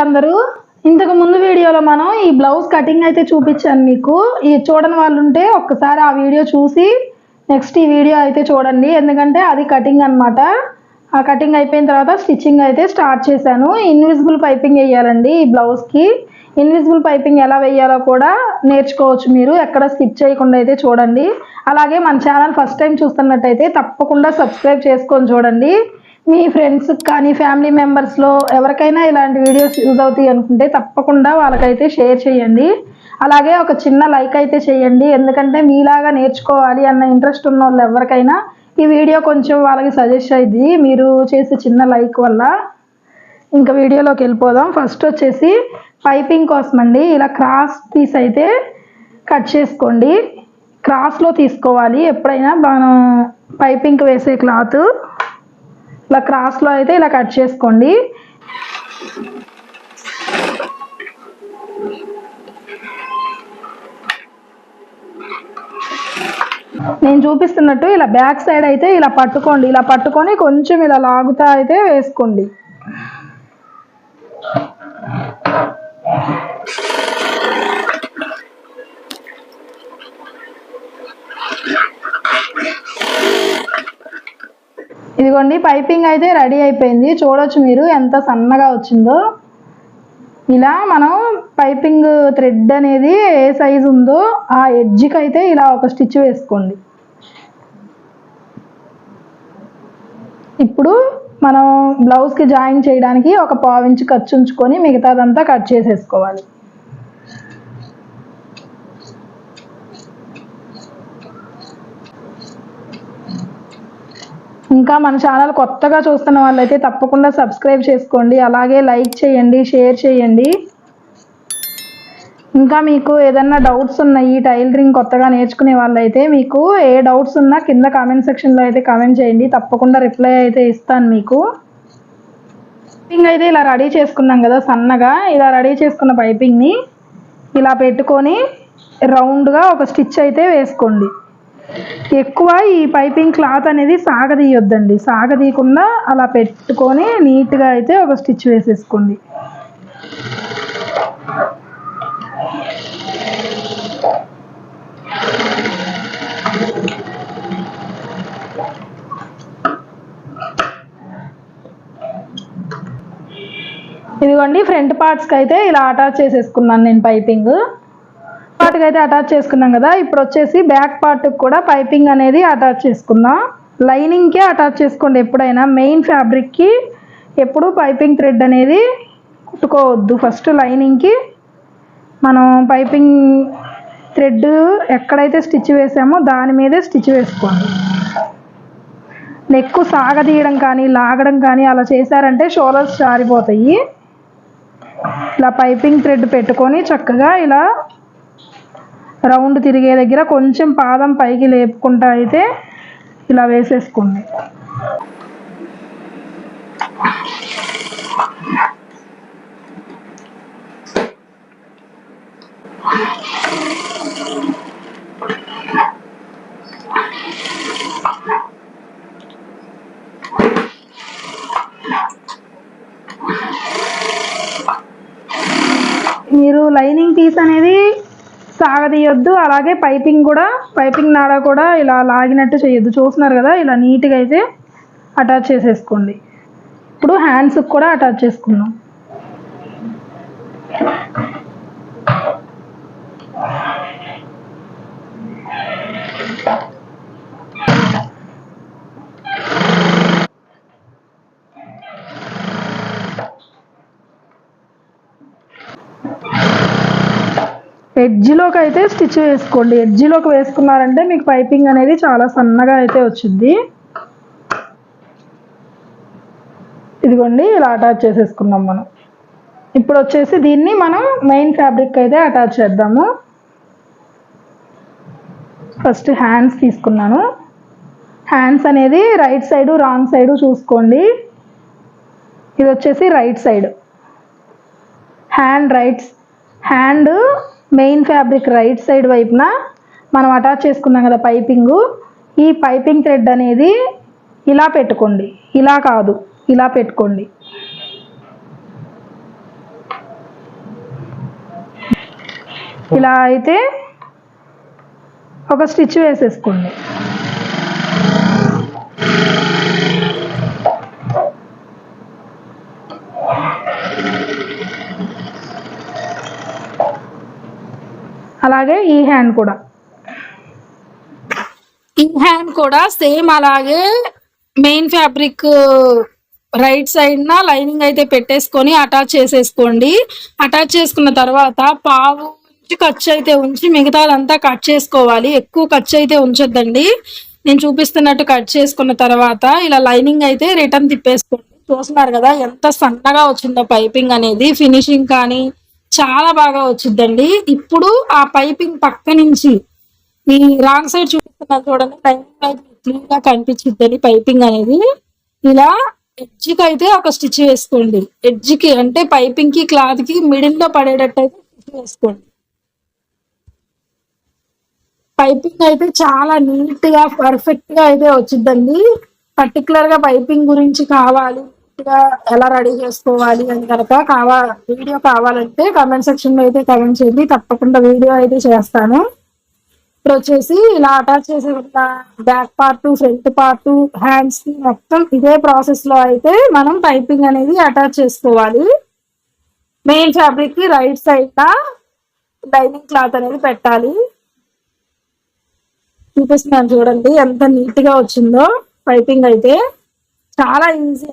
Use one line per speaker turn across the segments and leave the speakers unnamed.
అందరూ. ఇంతకు ముందు వీడియోలో మనం ఈ బ్లౌజ్ కటింగ్ అయితే చూపించాను మీకు. ఈ చూడని వాళ్ళు ఉంటే ఒక్కసారి ఆ వీడియో చూసి నెక్స్ట్ ఈ వీడియో అయితే చూడండి, ఎందుకంటే అది కటింగ్ అన్నమాట. ఆ కటింగ్ అయిపోయిన తర్వాత స్టిచ్చింగ్ అయితే స్టార్ట్ చేశాను. ఇన్విజిబుల్ పైపింగ్ వేయాలండి ఈ బ్లౌజ్కి. ఇన్విజిబుల్ పైపింగ్ ఎలా వేయాలో కూడా నేర్చుకోవచ్చు మీరు, ఎక్కడ స్కిప్ చేయకుండా అయితే చూడండి. అలాగే మన ఛానల్ ఫస్ట్ టైం చూస్తున్నట్టయితే తప్పకుండా సబ్స్క్రైబ్ చేసుకొని చూడండి. మీ ఫ్రెండ్స్కి కానీ ఫ్యామిలీ మెంబర్స్లో ఎవరికైనా ఇలాంటి వీడియోస్ యూజ్ అవుతాయి అనుకుంటే తప్పకుండా వాళ్ళకైతే షేర్ చేయండి. అలాగే ఒక చిన్న లైక్ అయితే చేయండి, ఎందుకంటే మీలాగా నేర్చుకోవాలి అన్న ఇంట్రెస్ట్ ఉన్న వాళ్ళు ఎవరికైనా ఈ వీడియో కొంచెం వాళ్ళకి సజెస్ట్ అయ్యింది మీరు చేసే చిన్న లైక్ వల్ల. ఇంకా వీడియోలోకి వెళ్ళిపోదాం. ఫస్ట్ వచ్చేసి పైపింగ్ కోసం అండి, ఇలా క్రాస్ పీస్ అయితే కట్ చేసుకోండి. క్రాస్లో తీసుకోవాలి ఎప్పుడైనా. మనం పైపింగ్ వేసే క్లాత్ ఇలా క్రాస్లో అయితే ఇలా కట్ చేసుకోండి. నేను చూపిస్తున్నట్టు ఇలా బ్యాక్ సైడ్ అయితే ఇలా పట్టుకోండి. ఇలా పట్టుకొని కొంచెం ఇలా లాగుతా అయితే వేసుకోండి. ఇదిగోండి పైపింగ్ అయితే రెడీ అయిపోయింది. చూడొచ్చు మీరు ఎంత సన్నగా వచ్చిందో. ఇలా మనం పైపింగ్ థ్రెడ్ అనేది ఏ సైజు ఉందో ఆ ఎడ్జ్కి అయితే ఇలా ఒక స్టిచ్ వేసుకోండి. ఇప్పుడు మనం బ్లౌజ్కి జాయిన్ చేయడానికి ఒక పావు ఇంచు ఖర్చు ఉంచుకొని మిగతాదంతా కట్ చేసేసుకోవాలి. ఇంకా మన ఛానల్ కొత్తగా చూస్తున్న వాళ్ళైతే తప్పకుండా సబ్స్క్రైబ్ చేసుకోండి, అలాగే లైక్ చేయండి, షేర్ చేయండి. ఇంకా మీకు ఏదన్నా డౌట్స్ ఉన్నాయి టైలరింగ్ కొత్తగా నేర్చుకునే వాళ్ళైతే మీకు ఏ డౌట్స్ ఉన్నా కింద కామెంట్ సెక్షన్లో అయితే కామెంట్ చేయండి, తప్పకుండా రిప్లై అయితే ఇస్తాను మీకు. పైపింగ్ అయితే ఇలా రెడీ చేసుకున్నాం కదా సన్నగా, ఇలా రెడీ చేసుకున్న పైపింగ్ని ఇలా పెట్టుకొని రౌండ్గా ఒక స్టిచ్ అయితే వేసుకోండి. ఎక్కువ ఈ పైపింగ్ క్లాత్ అనేది సాగదీయొద్దండి, సాగదీయకుండా అలా పెట్టుకొని నీట్గా అయితే ఒక స్టిచ్ వేసేసుకోండి. ఇదిగోండి ఫ్రంట్ పార్ట్స్కి అయితే ఇలా అటాచ్ చేసేసుకున్నాను నేను పైపింగ్. పార్ట్కి అయితే అటాచ్ చేసుకున్నాం కదా, ఇప్పుడు వచ్చేసి బ్యాక్ పార్ట్కి కూడా పైపింగ్ అనేది అటాచ్ చేసుకుందాం. లైనింగ్కే అటాచ్ చేసుకోండి ఎప్పుడైనా, మెయిన్ ఫ్యాబ్రిక్కి ఎప్పుడు పైపింగ్ థ్రెడ్ అనేది కుట్టుకోవద్దు. ఫస్ట్ లైనింగ్కి మనం పైపింగ్ థ్రెడ్ ఎక్కడైతే స్టిచ్ వేసామో దాని మీదే స్టిచ్ వేసుకోండి. నెక్ సాగదీయడం కానీ లాగడం కానీ అలా చేశారంటే షోల్డర్స్ జారిపోతాయి. ఇలా పైపింగ్ థ్రెడ్ పెట్టుకొని చక్కగా ఇలా రౌండ్ తిరిగే దగ్గర కొంచెం పాదం పైకి లేపుకుంటా అయితే ఇలా వేసేసుకోండి. మీరు లైనింగ్ పీస్ అనేది సాగదీయొద్దు, అలాగే పైపింగ్ నాడ కూడా ఇలా లాగినట్టు చేయొద్దు. చూస్తున్నారు కదా, ఇలా నీట్గా అయితే అటాచ్ చేసేసుకోండి. ఇప్పుడు హ్యాండ్స్కి కూడా అటాచ్ చేసుకుందాం. ఎడ్జ్లోకి అయితే స్టిచ్ వేసుకోండి. ఎడ్జ్లోకి వేసుకున్నారంటే మీకు పైపింగ్ అనేది చాలా సన్నగా అయితే వచ్చింది. ఇదిగోండి ఇలా అటాచ్ చేసేసుకున్నాం మనం. ఇప్పుడు వచ్చేసి దీన్ని మనం మెయిన్ ఫ్యాబ్రిక్ అయితే అటాచ్ చేద్దాము. ఫస్ట్ హ్యాండ్స్ తీసుకున్నాను. హ్యాండ్స్ అనేది రైట్ సైడు రాంగ్ సైడు చూసుకోండి. ఇది వచ్చేసి right side hand main fabric right side వైపున మనం అటాచ్ చేసుకున్నాం కదా పైపింగ్. ఈ పైపింగ్ థ్రెడ్ అనేది ఇలా పెట్టుకోండి, ఇలా కాదు ఇలా పెట్టుకోండి. ఇలా అయితే ఒక స్టిచ్ వేసేసుకోండి. అలాగే ఈ హ్యాండ్ కూడా సేమ్ అలాగే మెయిన్ ఫ్యాబ్రిక్ రైట్ సైడ్ నా లైనింగ్ అయితే పెట్టేసుకొని అటాచ్ చేసేసుకోండి. అటాచ్ చేసుకున్న తర్వాత పావు ఖర్చు అయితే ఉంచి మిగతాదంతా కట్ చేసుకోవాలి. ఎక్కువ ఖర్చు అయితే ఉంచొద్దండి. నేను చూపిస్తున్నట్టు కట్ చేసుకున్న తర్వాత ఇలా లైనింగ్ అయితే రిటర్న్ తిప్పేసుకోండి. చూస్తున్నారు కదా ఎంత సన్నగా వచ్చిందో పైపింగ్ అనేది. ఫినిషింగ్ కానీ చాలా బాగా వచ్చిందండి. ఇప్పుడు ఆ పైపింగ్ పక్క నుంచి ఈ రాంగ్ సైడ్ చూపిస్తున్నాను చూడండి, లైనింగ్ అయితే క్లీన్ గా కనిపించిద్దని పైపింగ్ అనేది. ఇలా ఎడ్జ్కి అయితే ఒక స్టిచ్ వేసుకోండి. ఎడ్జ్కి అంటే పైపింగ్ కి క్లాత్ కి మిడిల్ లో పడేటట్టు అయితే స్టిచ్ వేసుకోండి. పైపింగ్ అయితే చాలా నీట్ గా పర్ఫెక్ట్ గా అయితే వచ్చిందండి. పర్టికులర్ గా పైపింగ్ గురించి కావాలి, ఎలా రెడీ చేసుకోవాలి అని కనుక వీడియో కావాలంటే కామెంట్ సెక్షన్ లో అయితే కామెంట్ చేయండి, తప్పకుండా వీడియో అయితే చేస్తాను. ఇప్పుడు వచ్చేసి ఇలా అటాచ్ చేసి ఉన్న back part, front part, hands కి మొత్తం ఇదే ప్రాసెస్ లో అయితే మనం పైపింగ్ అనేది అటాచ్ చేసుకోవాలి. మెయిన్ ఫ్యాబ్రిక్ కి రైట్ సైడ్ లైనింగ్ క్లాత్ అనేది పెట్టాలి. చూపిస్తున్నాను చూడండి ఎంత నీట్ గా వచ్చిందో పైపింగ్ అయితే. చాలా ఈజీ.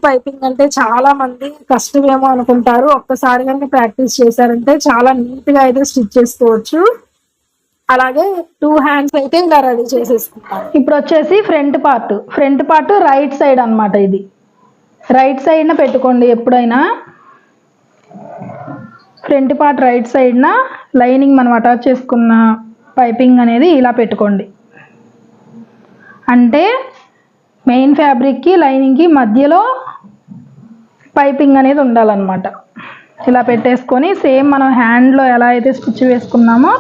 పైపింగ్ అంటే చాలా మంది కష్టమేమో అనుకుంటారు. ఒక్కసారి కనుక ప్రాక్టీస్ చేశారంటే చాలా నీట్ గా అయితే స్టిచ్ చేసుకోవచ్చు. అలాగే 2 హ్యాండ్స్ అయితే ఇలా రెడీ చేసేసుకుంటాం. ఇప్పుడు వచ్చేసి ఫ్రంట్ పార్ట్ రైట్ సైడ్ అన్నమాట. ఇది రైట్ సైడ్ న పెట్టుకోండి. ఎప్పుడైనా ఫ్రంట్ పార్ట్ రైట్ సైడ్ న లైనింగ్ మనం అటాచ్ చేసుకున్న పైపింగ్ అనేది ఇలా పెట్టుకోండి. అంటే మెయిన్ ఫ్యాబ్రిక్ కి లైనింగ్ కి మధ్యలో పైపింగ్ అనేది ఉండాలన్నమాట. ఇలా పెట్టేసుకొని సేమ్ మనం హ్యాండ్లో ఎలా అయితే స్టిచ్ వేసుకున్నామో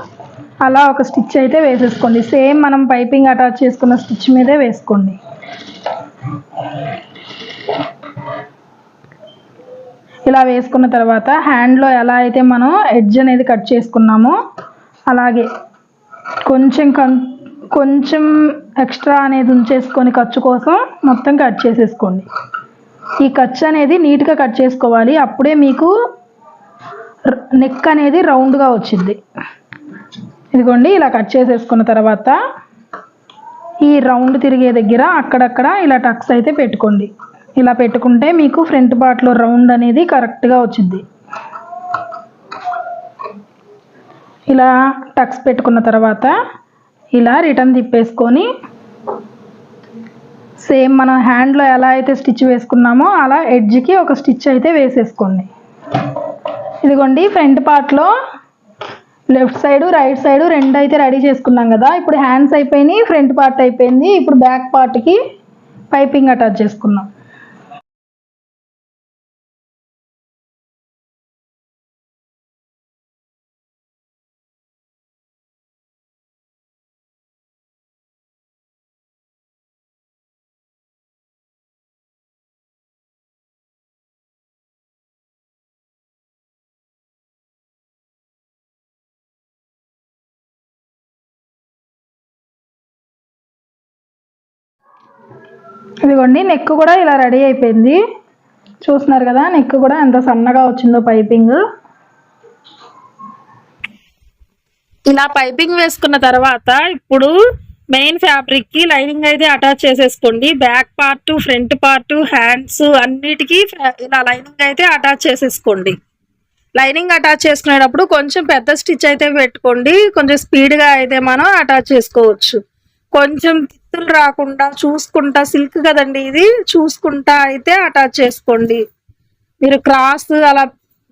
అలా ఒక స్టిచ్ అయితే వేసేసుకోండి. సేమ్ మనం పైపింగ్ అటాచ్ చేసుకున్న స్టిచ్ మీదే వేసుకోండి. ఇలా వేసుకున్న తర్వాత హ్యాండ్లో ఎలా అయితే మనం ఎడ్జ్ అనేది కట్ చేసుకున్నామో అలాగే కొంచెం ఎక్స్ట్రా అనేది ఉంచేసుకొని ఖర్చు కోసం మొత్తం కట్ చేసేసుకోండి. ఈ ఖర్చు అనేది నీట్గా కట్ చేసుకోవాలి. అప్పుడే మీకు నెక్ అనేది రౌండ్గా వచ్చింది. ఇదిగోండి ఇలా కట్ చేసేసుకున్న తర్వాత ఈ రౌండ్ తిరిగే దగ్గర అక్కడక్కడ ఇలా టక్స్ అయితే పెట్టుకోండి. ఇలా పెట్టుకుంటే మీకు ఫ్రంట్ పార్ట్లో రౌండ్ అనేది కరెక్ట్గా వచ్చింది. ఇలా టక్స్ పెట్టుకున్న తర్వాత ఇలా రిటర్న్ తిప్పేసుకొని సేమ్ మనం హ్యాండ్లో ఎలా అయితే స్టిచ్ వేసుకున్నామో అలా ఎడ్జ్కి ఒక స్టిచ్ అయితే వేసేసుకోండి. ఇదిగోండి ఫ్రంట్ పార్ట్లో లెఫ్ట్ సైడ్ రైట్ సైడ్ రెండు అయితే రెడీ చేసుకున్నాం కదా. ఇప్పుడు హ్యాండ్స్ అయిపోయినాయి, ఫ్రంట్ పార్ట్ అయిపోయింది. ఇప్పుడు బ్యాక్ పార్ట్కి పైపింగ్ అటాచ్ చేసుకున్నాం. ఇదిగోండి నెక్ కూడా ఇలా రెడీ అయిపోయింది. చూస్తున్నారు కదా నెక్ కూడా ఎంత సన్నగా వచ్చిందో పైపింగ్. ఇలా పైపింగ్ వేసుకున్న తర్వాత ఇప్పుడు మెయిన్ ఫ్యాబ్రిక్ కి లైనింగ్ అయితే అటాచ్ చేసేసుకోండి. Back part, front part, hands అన్నిటికీ ఇలా లైనింగ్ అయితే అటాచ్ చేసేసుకోండి. లైనింగ్ అటాచ్ చేసుకునేటప్పుడు కొంచెం పెద్ద స్టిచ్ అయితే పెట్టుకోండి. కొంచెం స్పీడ్గా అయితే మనం అటాచ్ చేసుకోవచ్చు. కొంచెం తిత్తులు రాకుండా చూసుకుంటా, సిల్క్ కదండి ఇది, చూసుకుంటా అయితే అటాచ్ చేసుకోండి. మీరు క్రాస్ అలా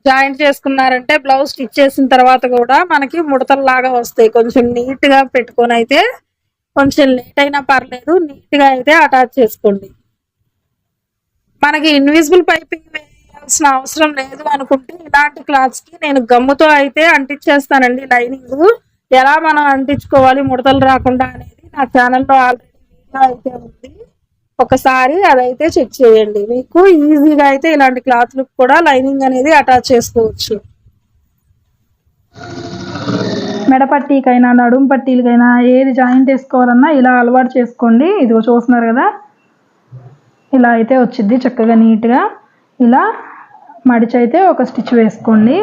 జాయింట్ చేసుకున్నారంటే బ్లౌజ్ స్టిచ్ చేసిన తర్వాత కూడా మనకి ముడతల్లాగా వస్తాయి. కొంచెం నీట్గా పెట్టుకొని అయితే కొంచెం లేట్ అయినా పర్లేదు, నీట్గా అయితే అటాచ్ చేసుకోండి. మనకి ఇన్విజిబుల్ పైపింగ్ వేయాల్సిన అవసరం లేదు అనుకుంటే ఇలాంటి క్లాత్స్కి నేను గమ్ముతో అయితే అంటించేస్తానండి. లైనింగ్ ఎలా మనం అంటించుకోవాలి ముడతలు రాకుండా అనేది నా ఛానల్లో ఆల్రెడీ వీడియో అయితే ఉంది. ఒకసారి అదైతే చెక్ చేయండి. మీకు ఈజీగా అయితే ఇలాంటి క్లాత్లకు కూడా లైనింగ్ అనేది అటాచ్ చేసుకోవచ్చు. మెడపట్టీకైనా నడుము పట్టీలకైనా ఏది జాయింట్ వేసుకోవాలన్నా ఇలా అలవాటు చేసుకోండి. ఇదిగో చూస్తున్నారు కదా, ఇలా అయితే వచ్చింది చక్కగా నీట్గా. ఇలా మడిచైతే ఒక స్టిచ్ వేసుకోండి.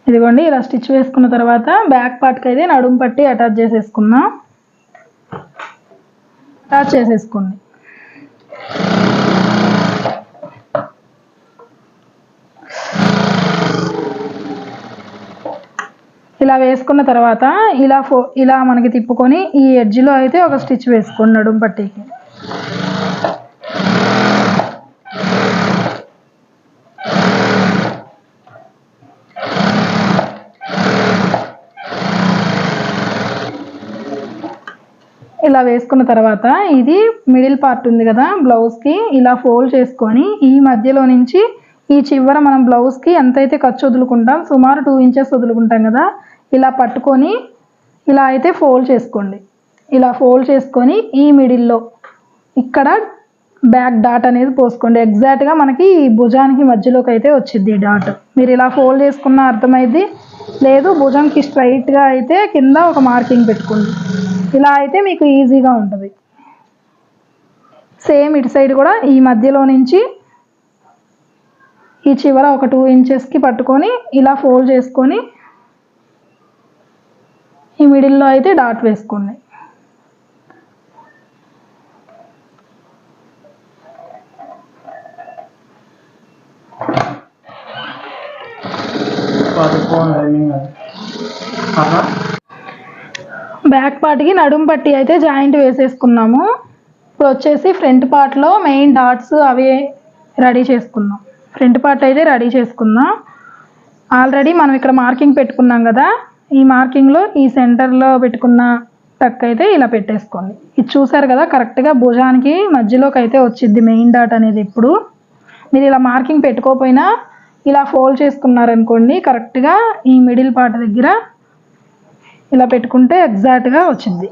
ఇదిగోండి ఇలా స్టిచ్ వేసుకున్న తర్వాత బ్యాక్ పార్ట్కి అయితే నడుము పట్టి అటాచ్ చేసేసుకుందాం. అటాచ్ చేసేసుకోండి. ఇలా వేసుకున్న తర్వాత ఇలా మనకి తిప్పుకొని ఈ ఎడ్జ్లో అయితే ఒక స్టిచ్ వేసుకోండి నడుము పట్టీకి. ఇలా వేసుకున్న తర్వాత ఇది మిడిల్ పార్ట్ ఉంది కదా బ్లౌజ్కి, ఇలా ఫోల్డ్ చేసుకొని ఈ మధ్యలో నుంచి ఈ చివర మనం బ్లౌజ్కి ఎంతైతే ఖర్చు వదులుకుంటాం, సుమారు 2 ఇంచెస్ వదులుకుంటాం కదా, ఇలా పట్టుకొని ఇలా అయితే ఫోల్డ్ చేసుకోండి. ఇలా ఫోల్డ్ చేసుకొని ఈ మిడిల్లో ఇక్కడ బ్యాక్ డాట్ అనేది పోసుకోండి. ఎగ్జాక్ట్గా మనకి ఈ భుజానికి మధ్యలోకి అయితే వచ్చింది డాట్. మీరు ఇలా ఫోల్డ్ చేసుకున్న అర్థమైంది. లేదు భుజంకి స్ట్రైట్గా అయితే కింద ఒక మార్కింగ్ పెట్టుకోండి. ఇలా అయితే మీకు ఈజీగా ఉంటుంది. సేమ్ ఇటు సైడ్ కూడా ఈ మధ్యలో నుంచి ఈ చివర ఒక 2 ఇంచెస్కి పట్టుకొని ఇలా ఫోల్డ్ చేసుకొని ఈ మిడిల్లో అయితే డాట్ వేసుకోండి. బ్యాక్ పార్ట్కి నడుము పట్టి అయితే జాయింట్ వేసేసుకున్నాము. ఇప్పుడు వచ్చేసి ఫ్రంట్ పార్ట్లో మెయిన్ డాట్స్ అవి రెడీ చేసుకుందాం. ఫ్రంట్ పార్ట్ అయితే రెడీ చేసుకుందాం. ఆల్రెడీ మనం ఇక్కడ మార్కింగ్ పెట్టుకున్నాం కదా, ఈ మార్కింగ్లో ఈ సెంటర్లో పెట్టుకున్న టక్ అయితే ఇలా పెట్టేసుకోండి. ఇది చూసారు కదా, కరెక్ట్గా భుజానికి మధ్యలోకి అయితే వచ్చింది మెయిన్ డాట్ అనేది. ఇప్పుడు మీరు ఇలా మార్కింగ్ పెట్టుకోకపోయినా ఇలా ఫోల్డ్ చేసుకున్నారనుకోండి, కరెక్ట్గా ఈ మిడిల్ పార్ట్ దగ్గర ఇలా పెట్టుకుంటే ఎగ్జాక్ట్గా వచ్చింది.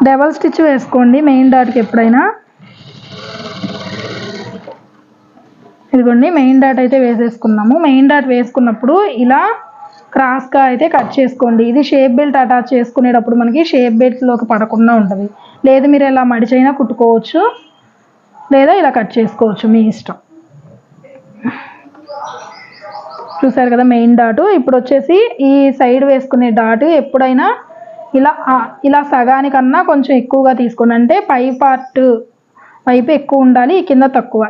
డబల్ స్టిచ్ వేసుకోండి మెయిన్ డాట్కి ఎప్పుడైనా. ఇదిగోండి మెయిన్ డాట్ అయితే వేసేసుకున్నాము. మెయిన్ డాట్ వేసుకున్నప్పుడు ఇలా క్రాస్గా అయితే కట్ చేసుకోండి. ఇది షేప్ బెల్ట్ అటాచ్ చేసుకునేటప్పుడు మనకి షేప్ బెల్ట్లోకి పడకుండా ఉంటుంది. లేదు మీరు ఇలా మడిచైనా కుట్టుకోవచ్చు, లేదా ఇలా కట్ చేసుకోవచ్చు, మీ ఇష్టం. చూసారు కదా మెయిన్ డాటు. ఇప్పుడు వచ్చేసి ఈ సైడ్ వేసుకునే డాటు ఎప్పుడైనా ఇలా సగానికన్నా కొంచెం ఎక్కువగా తీసుకోండి. అంటే పై పార్ట్ వైపు ఎక్కువ ఉండాలి, కింద తక్కువ.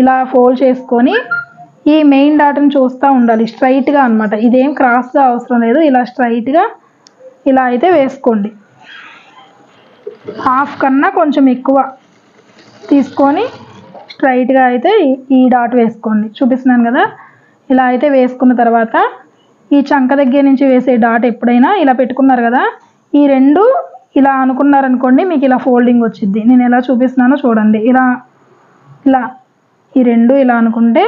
ఇలా ఫోల్డ్ చేసుకొని ఈ మెయిన్ డాట్ని చూస్తూ ఉండాలి స్ట్రైట్గా అనమాట. ఇదేం క్రాస్గా అవసరం లేదు, ఇలా స్ట్రైట్గా ఇలా అయితే వేసుకోండి. హాఫ్ కన్నా కొంచెం ఎక్కువ తీసుకొని స్ట్రైట్గా అయితే ఈ డాట్ వేసుకోండి. చూపిస్తున్నాను కదా, ఇలా అయితే వేసుకున్న తర్వాత ఈ చంక దగ్గర నుంచి వేసే డాట్ ఎప్పుడైనా ఇలా పెట్టుకున్నారు కదా, ఈ రెండు ఇలా అనుకున్నారనుకోండి, మీకు ఇలా ఫోల్డింగ్ వచ్చింది. నేను ఎలా చూపిస్తున్నానో చూడండి. ఇలా ఈ రెండు ఇలా అనుకుంటే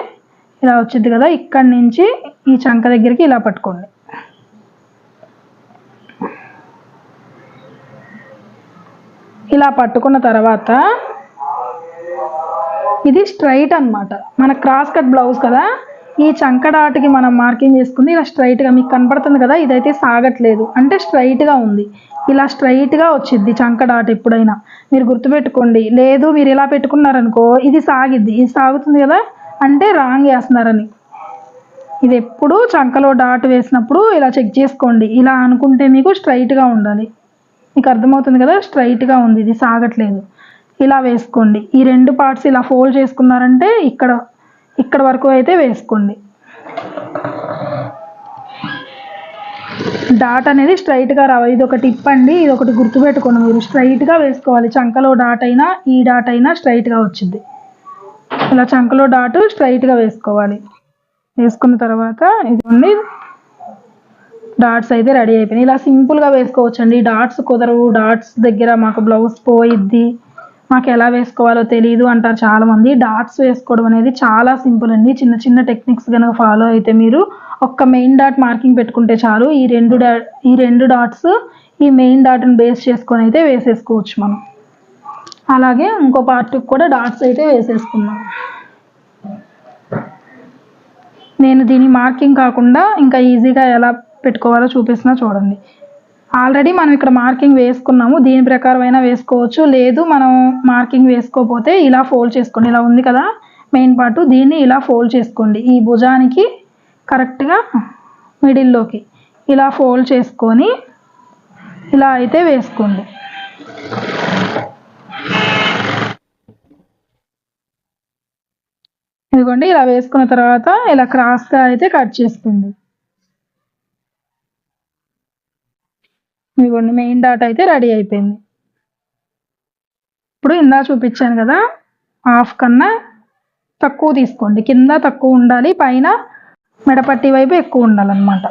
ఇలా వచ్చింది కదా, ఇక్కడి నుంచి ఈ చంక దగ్గరికి ఇలా పట్టుకోండి. ఇలా పట్టుకున్న తర్వాత ఇది స్ట్రైట్ అన్నమాట. మన క్రాస్ కట్ బ్లౌజ్ కదా, ఈ చంక డాట్కి మనం మార్కింగ్ చేసుకుంది ఇలా స్ట్రైట్గా మీకు కనపడుతుంది కదా, ఇదైతే సాగట్లేదు అంటే స్ట్రైట్గా ఉంది. ఇలా స్ట్రైట్గా వచ్చింది చంక డాట్ ఎప్పుడైనా మీరు గుర్తుపెట్టుకోండి. లేదు మీరు ఇలా పెట్టుకున్నారనుకో ఇది సాగిద్ది, ఇది సాగుతుంది కదా అంటే రాంగ్ వేస్తున్నారని. ఇది ఎప్పుడు చంకలో డాట్ వేసినప్పుడు ఇలా చెక్ చేసుకోండి. ఇలా అనుకుంటే మీకు స్ట్రైట్గా ఉండాలి. మీకు అర్థమవుతుంది కదా, స్ట్రైట్గా ఉంది, ఇది సాగట్లేదు. ఇలా వేసుకోండి. ఈ రెండు పార్ట్స్ ఇలా ఫోల్డ్ చేసుకున్నారంటే ఇక్కడ వరకు అయితే వేసుకోండి. డాట్ అనేది స్ట్రైట్గా రావాలి. ఇది ఒక టిప్ అండి, ఇది ఒకటి గుర్తుపెట్టుకోండి. మీరు స్ట్రైట్గా వేసుకోవాలి. చంకలో డాట్ అయినా ఈ డాట్ అయినా స్ట్రైట్గా వచ్చింది. ఇలా చంకలో డాట్ స్ట్రైట్గా వేసుకోవాలి. వేసుకున్న తర్వాత ఇదిగోండి డాట్స్ అయితే రెడీ అయిపోయినాయి. ఇలా సింపుల్గా వేసుకోవచ్చండి. డాట్స్ కుదరవు, డాట్స్ దగ్గర మాకు బ్లౌజ్ పోయిద్ది మాకు ఎలా వేసుకోవాలో తెలియదు అంటారు చాలామంది. డాట్స్ వేసుకోవడం అనేది చాలా సింపుల్ అండి. చిన్న చిన్న టెక్నిక్స్ కనుక ఫాలో అయితే మీరు ఒక్క మెయిన్ డాట్ మార్కింగ్ పెట్టుకుంటే చాలు. ఈ రెండు డాట్స్ ఈ మెయిన్ డాట్ని బేస్ చేసుకొని అయితే వేసేసుకోవచ్చు మనం. అలాగే ఇంకో పార్ట్కి కూడా డాట్స్ అయితే వేసేసుకున్నాం. నేను దీని మార్కింగ్ కాకుండా ఇంకా ఈజీగా ఎలా పెట్టుకోవాలో చూపిస్తున్నా చూడండి. ఆల్రెడీ మనం ఇక్కడ మార్కింగ్ వేసుకున్నాము, దీని ప్రకారం అయినా వేసుకోవచ్చు. లేదు మనం మార్కింగ్ వేసుకోకపోతే ఇలా ఫోల్డ్ చేసుకోండి. ఇలా ఉంది కదా మెయిన్ పార్ట్, దీన్ని ఇలా ఫోల్డ్ చేసుకోండి. ఈ భుజానికి కరెక్ట్గా మిడిల్లోకి ఇలా ఫోల్డ్ చేసుకొని ఇలా అయితే వేసుకోండి. ఇదిగోండి ఇలా వేసుకున్న తర్వాత ఇలా క్రాస్గా అయితే కట్ చేసుకోండి. ఇదిగోండి మెయిన్ డాట్ అయితే రెడీ అయిపోయింది. ఇప్పుడు ఇందా చూపించాను కదా, హాఫ్ కన్నా తక్కువ తీసుకోండి. కింద తక్కువ ఉండాలి, పైన మెడపట్టి వైపు ఎక్కువ ఉండాలన్నమాట.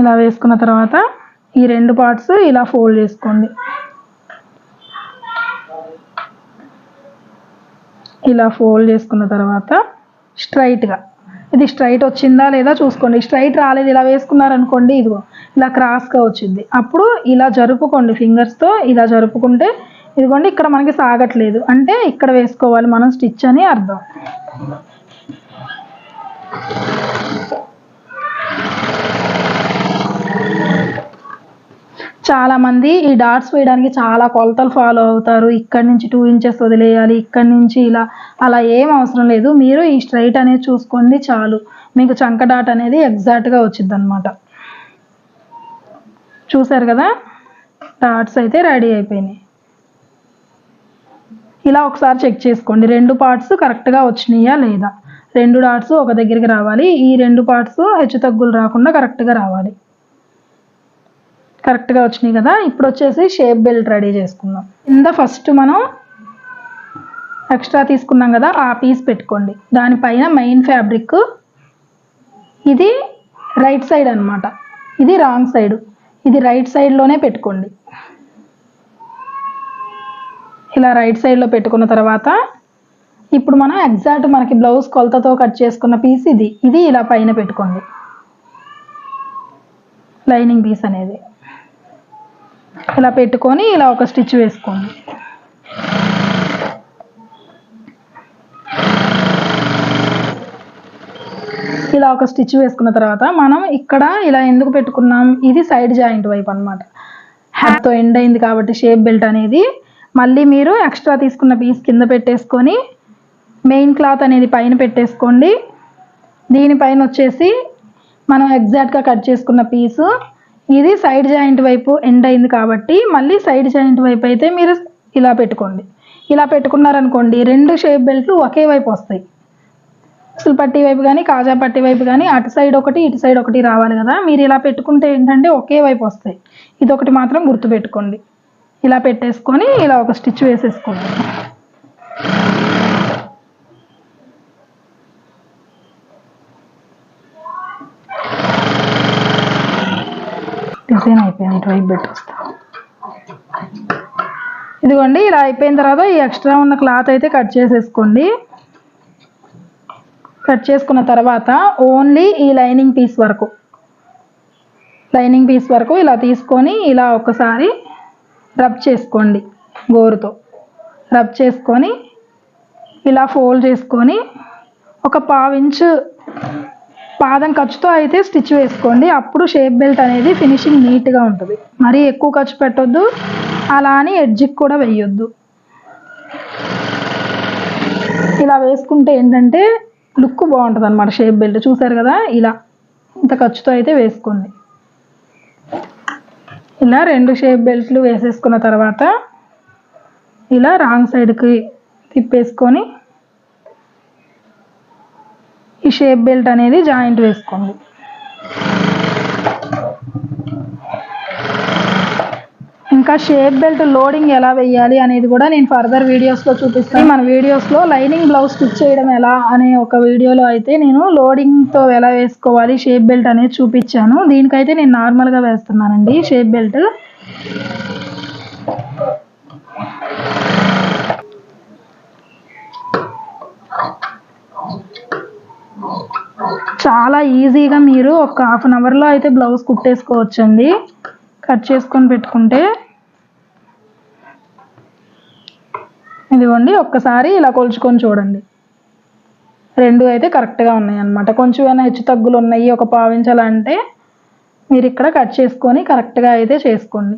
ఇలా వేసుకున్న తర్వాత ఈ రెండు పార్ట్స్ ఇలా ఫోల్డ్ చేసుకోండి. ఇలా ఫోల్డ్ చేసుకున్న తర్వాత స్ట్రైట్గా, ఇది స్ట్రైట్ వచ్చిందా లేదా చూసుకోండి. స్ట్రైట్ రాలేదు ఇలా వేసుకున్నారనుకోండి, ఇదిగో ఇలా క్రాస్గా వచ్చింది. అప్పుడు ఇలా జరుపుకోండి, ఫింగర్స్తో ఇలా జరుపుకుంటే ఇదిగోండి ఇక్కడ మనకి సాగట్లేదు అంటే ఇక్కడ వేసుకోవాలి మనం స్టిచ్ అని అర్థం. చాలామంది ఈ డాట్స్ వేయడానికి చాలా కొలతలు ఫాలో అవుతారు. ఇక్కడి నుంచి 2 ఇంచెస్ వదిలేయాలి, ఇక్కడి నుంచి ఇలా, అలా ఏం అవసరం లేదు. మీరు ఈ స్ట్రైట్ అనేది చూసుకోండి చాలు, మీకు చంక డాట్ అనేది ఎగ్జాక్ట్గా వచ్చింది అనమాట. చూసారు కదా, డాట్స్ అయితే రెడీ అయిపోయినాయి. ఇలా ఒకసారి చెక్ చేసుకోండి, రెండు పార్ట్స్ కరెక్ట్గా వచ్చినాయా లేదా. రెండు డాట్స్ ఒక దగ్గరికి రావాలి, ఈ రెండు పార్ట్స్ హెచ్చు తగ్గులు రాకుండా కరెక్ట్గా రావాలి. కరెక్ట్గా వచ్చినాయి కదా. ఇప్పుడు వచ్చేసి షేప్ బెల్ట్ రెడీ చేసుకుందాం. కింద ఫస్ట్ మనం ఎక్స్ట్రా తీసుకున్నాం కదా, ఆ పీస్ పెట్టుకోండి. దానిపైన మెయిన్ ఫ్యాబ్రిక్, ఇది రైట్ సైడ్ అనమాట, ఇది రాంగ్ సైడ్, ఇది రైట్ సైడ్లోనే పెట్టుకోండి. ఇలా రైట్ సైడ్లో పెట్టుకున్న తర్వాత ఇప్పుడు మనం ఎగ్జాక్ట్ మనకి బ్లౌజ్ కొలతతో కట్ చేసుకున్న పీస్ ఇది ఇలా పైన పెట్టుకోండి. లైనింగ్ పీస్ అనేది ఇలా పెట్టుకొని ఇలా ఒక స్టిచ్ వేసుకోండి. ఇలా ఒక స్టిచ్ వేసుకున్న తర్వాత మనం ఇక్కడ ఇలా ఎందుకు పెట్టుకున్నాం, ఇది సైడ్ జాయింట్ వైపు అనమాట. హ్యాట్తో ఎండ్ అయింది కాబట్టి షేప్ బెల్ట్ అనేది. మళ్ళీ మీరు ఎక్స్ట్రా తీసుకున్న పీస్ కింద పెట్టేసుకొని మెయిన్ క్లాత్ అనేది పైన పెట్టేసుకోండి. దీనిపైన వచ్చేసి మనం ఎగ్జాక్ట్గా కట్ చేసుకున్న పీసు, ఇది సైడ్ జాయింట్ వైపు ఎండ్ అయింది కాబట్టి మళ్ళీ సైడ్ జాయింట్ వైపు అయితే మీరు ఇలా పెట్టుకోండి. ఇలా పెట్టుకున్నారనుకోండి రెండు షేప్ బెల్ట్లు ఒకే వైపు వస్తాయి. అసలు పట్టీ వైపు కానీ కాజా పట్టీ వైపు కానీ అటు సైడ్ ఒకటి ఇటు సైడ్ ఒకటి రావాలి కదా. మీరు ఇలా పెట్టుకుంటే ఏంటంటే ఒకే వైపు వస్తాయి. ఇదొకటి మాత్రం గుర్తుపెట్టుకోండి. ఇలా పెట్టేసుకొని ఇలా ఒక స్టిచ్ వేసేసుకోండి. డిజైన్ అయిపోయింది, ఇటువైపు పెట్టేస్తా. ఇదిగోండి ఇలా అయిపోయిన తర్వాత ఈ ఎక్స్ట్రా ఉన్న క్లాత్ అయితే కట్ చేసేసుకోండి. కట్ చేసుకున్న తర్వాత ఓన్లీ ఈ లైనింగ్ పీస్ వరకు ఇలా తీసుకొని ఇలా ఒకసారి రబ్ చేసుకోండి. గోరుతో రబ్ చేసుకొని ఇలా ఫోల్డ్ చేసుకొని ఒక 1/2 ఇంచు పాదం ఖర్చుతో అయితే స్టిచ్ వేసుకోండి. అప్పుడు షేప్ బెల్ట్ అనేది ఫినిషింగ్ నీట్గా ఉంటుంది. మరీ ఎక్కువ ఖర్చు పెట్టొద్దు, అలా అని ఎడ్జ్కి కూడా వేయొద్దు. ఇలా వేసుకుంటే ఏంటంటే లుక్ బాగుంటుంది అన్నమాట షేప్ బెల్ట్. చూసారు కదా, ఇలా ఇంత ఖర్చుతో అయితే వేసుకోండి. ఇలా రెండు షేప్ బెల్ట్లు వేసేసుకున్న తర్వాత ఇలా రాంగ్ సైడ్కి తిప్పేసుకొని ఈ షేప్ బెల్ట్ అనేది జాయింట్ వేసుకోండి. ఇంకా షేప్ బెల్ట్ లోడింగ్ ఎలా వేయాలి అనేది కూడా నేను ఫర్దర్ వీడియోస్లో చూపిస్తాను. మన వీడియోస్లో లైనింగ్ బ్లౌజ్ స్టిచ్ చేయడం ఎలా అనే ఒక వీడియోలో అయితే నేను లోడింగ్తో ఎలా వేసుకోవాలి షేప్ బెల్ట్ అనేది చూపించాను. దీనికైతే నేను నార్మల్గా వేస్తున్నానండి షేప్ బెల్ట్. చాలా ఈజీగా మీరు ఒక హాఫ్ అన్ అవర్లో అయితే బ్లౌజ్ కుట్టేసుకోవచ్చండి. కట్ చేసుకొని పెట్టుకుంటే. ఇదిగోండి, ఒక్కసారి ఇలా కొలుచుకొని చూడండి. రెండు అయితే కరెక్ట్గా ఉన్నాయి అన్నమాట. కొంచెం ఏమైనా హెచ్చు తగ్గులు ఉన్నాయి, ఒక పావించాలంటే మీరు ఇక్కడ కట్ చేసుకొని కరెక్ట్గా అయితే చేసుకోండి.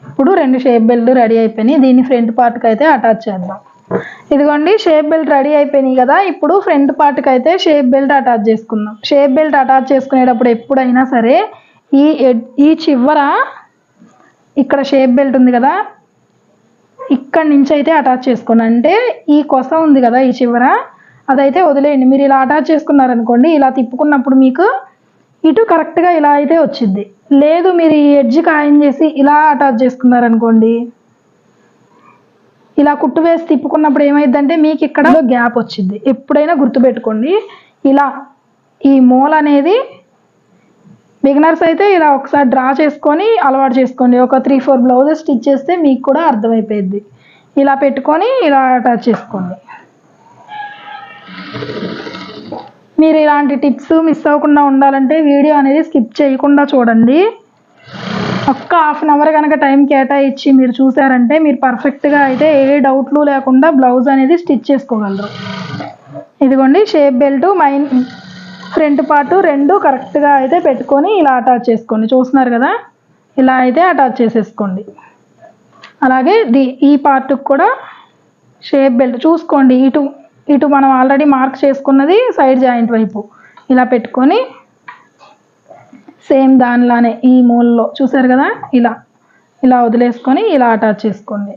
ఇప్పుడు రెండు షేప్ బెల్ట్ రెడీ అయిపోయినాయి. దీన్ని ఫ్రంట్ పార్ట్కి అయితే అటాచ్ చేద్దాం. ఇదిగోండి, షేప్ బెల్ట్ రెడీ అయిపోయినాయి కదా. ఇప్పుడు ఫ్రంట్ పార్ట్కి అయితే షేప్ బెల్ట్ అటాచ్ చేసుకుందాం. షేప్ బెల్ట్ అటాచ్ చేసుకునేటప్పుడు ఎప్పుడైనా సరే ఈ చివర ఇక్కడ షేప్ బెల్ట్ ఉంది కదా, ఇక్కడ నుంచి అయితే అటాచ్ చేసుకోండి. అంటే ఈ కొస ఉంది కదా ఈ చివర, అదైతే వదిలేయండి. మీరు ఇలా అటాచ్ చేసుకున్నారనుకోండి, ఇలా తిప్పుకున్నప్పుడు మీకు ఇటు కరెక్ట్గా ఇలా అయితే వచ్చింది. లేదు మీరు ఈ ఎడ్జ్ ఖాయం చేసి ఇలా అటాచ్ చేసుకున్నారనుకోండి, ఇలా కుట్టు వేసి తిప్పుకున్నప్పుడు ఏమైందంటే మీకు ఇక్కడ గ్యాప్ వచ్చింది. ఎప్పుడైనా గుర్తుపెట్టుకోండి, ఇలా ఈ మూల అనేది బిగినర్స్ అయితే ఇలా ఒకసారి డ్రా చేసుకొని అలవాటు చేసుకోండి. ఒక 3-4 బ్లౌజెస్ స్టిచ్ చేస్తే మీకు కూడా అర్థమైపోయింది. ఇలా పెట్టుకొని ఇలా అటాచ్ చేసుకోండి. మీరు ఇలాంటి టిప్స్ మిస్ అవ్వకుండా ఉండాలంటే వీడియో అనేది స్కిప్ చేయకుండా చూడండి. ఒక్క హాఫ్ అన్ అవర్ కనుక టైం కేటాయించి మీరు చూసారంటే మీరు పర్ఫెక్ట్గా అయితే ఏ డౌట్లు లేకుండా బ్లౌజ్ అనేది స్టిచ్ చేసుకోగలరు. ఇదిగోండి, షేప్ బెల్ట్ ఫ్రంట్ పార్ట్ రెండు కరెక్ట్గా అయితే పెట్టుకొని ఇలా అటాచ్ చేసుకోండి. చూస్తున్నారు కదా, ఇలా అయితే అటాచ్ చేసేసుకోండి. అలాగే ఈ పార్ట్కి కూడా షేప్ బెల్ట్ చూసుకోండి. ఇటు మనం ఆల్రెడీ మార్క్ చేసుకున్నది సైడ్ జాయింట్ వైపు ఇలా పెట్టుకొని సేమ్ దానిలానే ఈ మూలలో చూసారు కదా, ఇలా వదిలేసుకొని ఇలా అటాచ్ చేసుకోండి.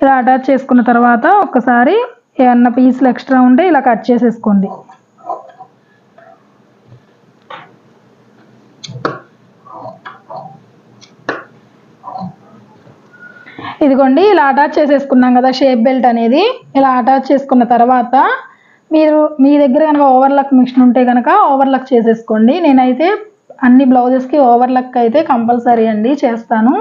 ఇలా అటాచ్ చేసుకున్న తర్వాత ఒక్కసారి ఏమన్నా పీసులు ఎక్స్ట్రా ఉంటే ఇలా కట్ చేసేసుకోండి. ఇదిగోండి, ఇలా అటాచ్ చేసేసుకున్నాం కదా షేప్ బెల్ట్ అనేది. ఇలా అటాచ్ చేసుకున్న తర్వాత మీ దగ్గర కనుక ఓవర్లక్ మిషన్ ఉంటే కనుక ఓవర్లక్ చేసేసుకోండి. నేనైతే అన్ని బ్లౌజెస్కి ఓవర్లక్ అయితే కంపల్సరీ అండి చేస్తాను.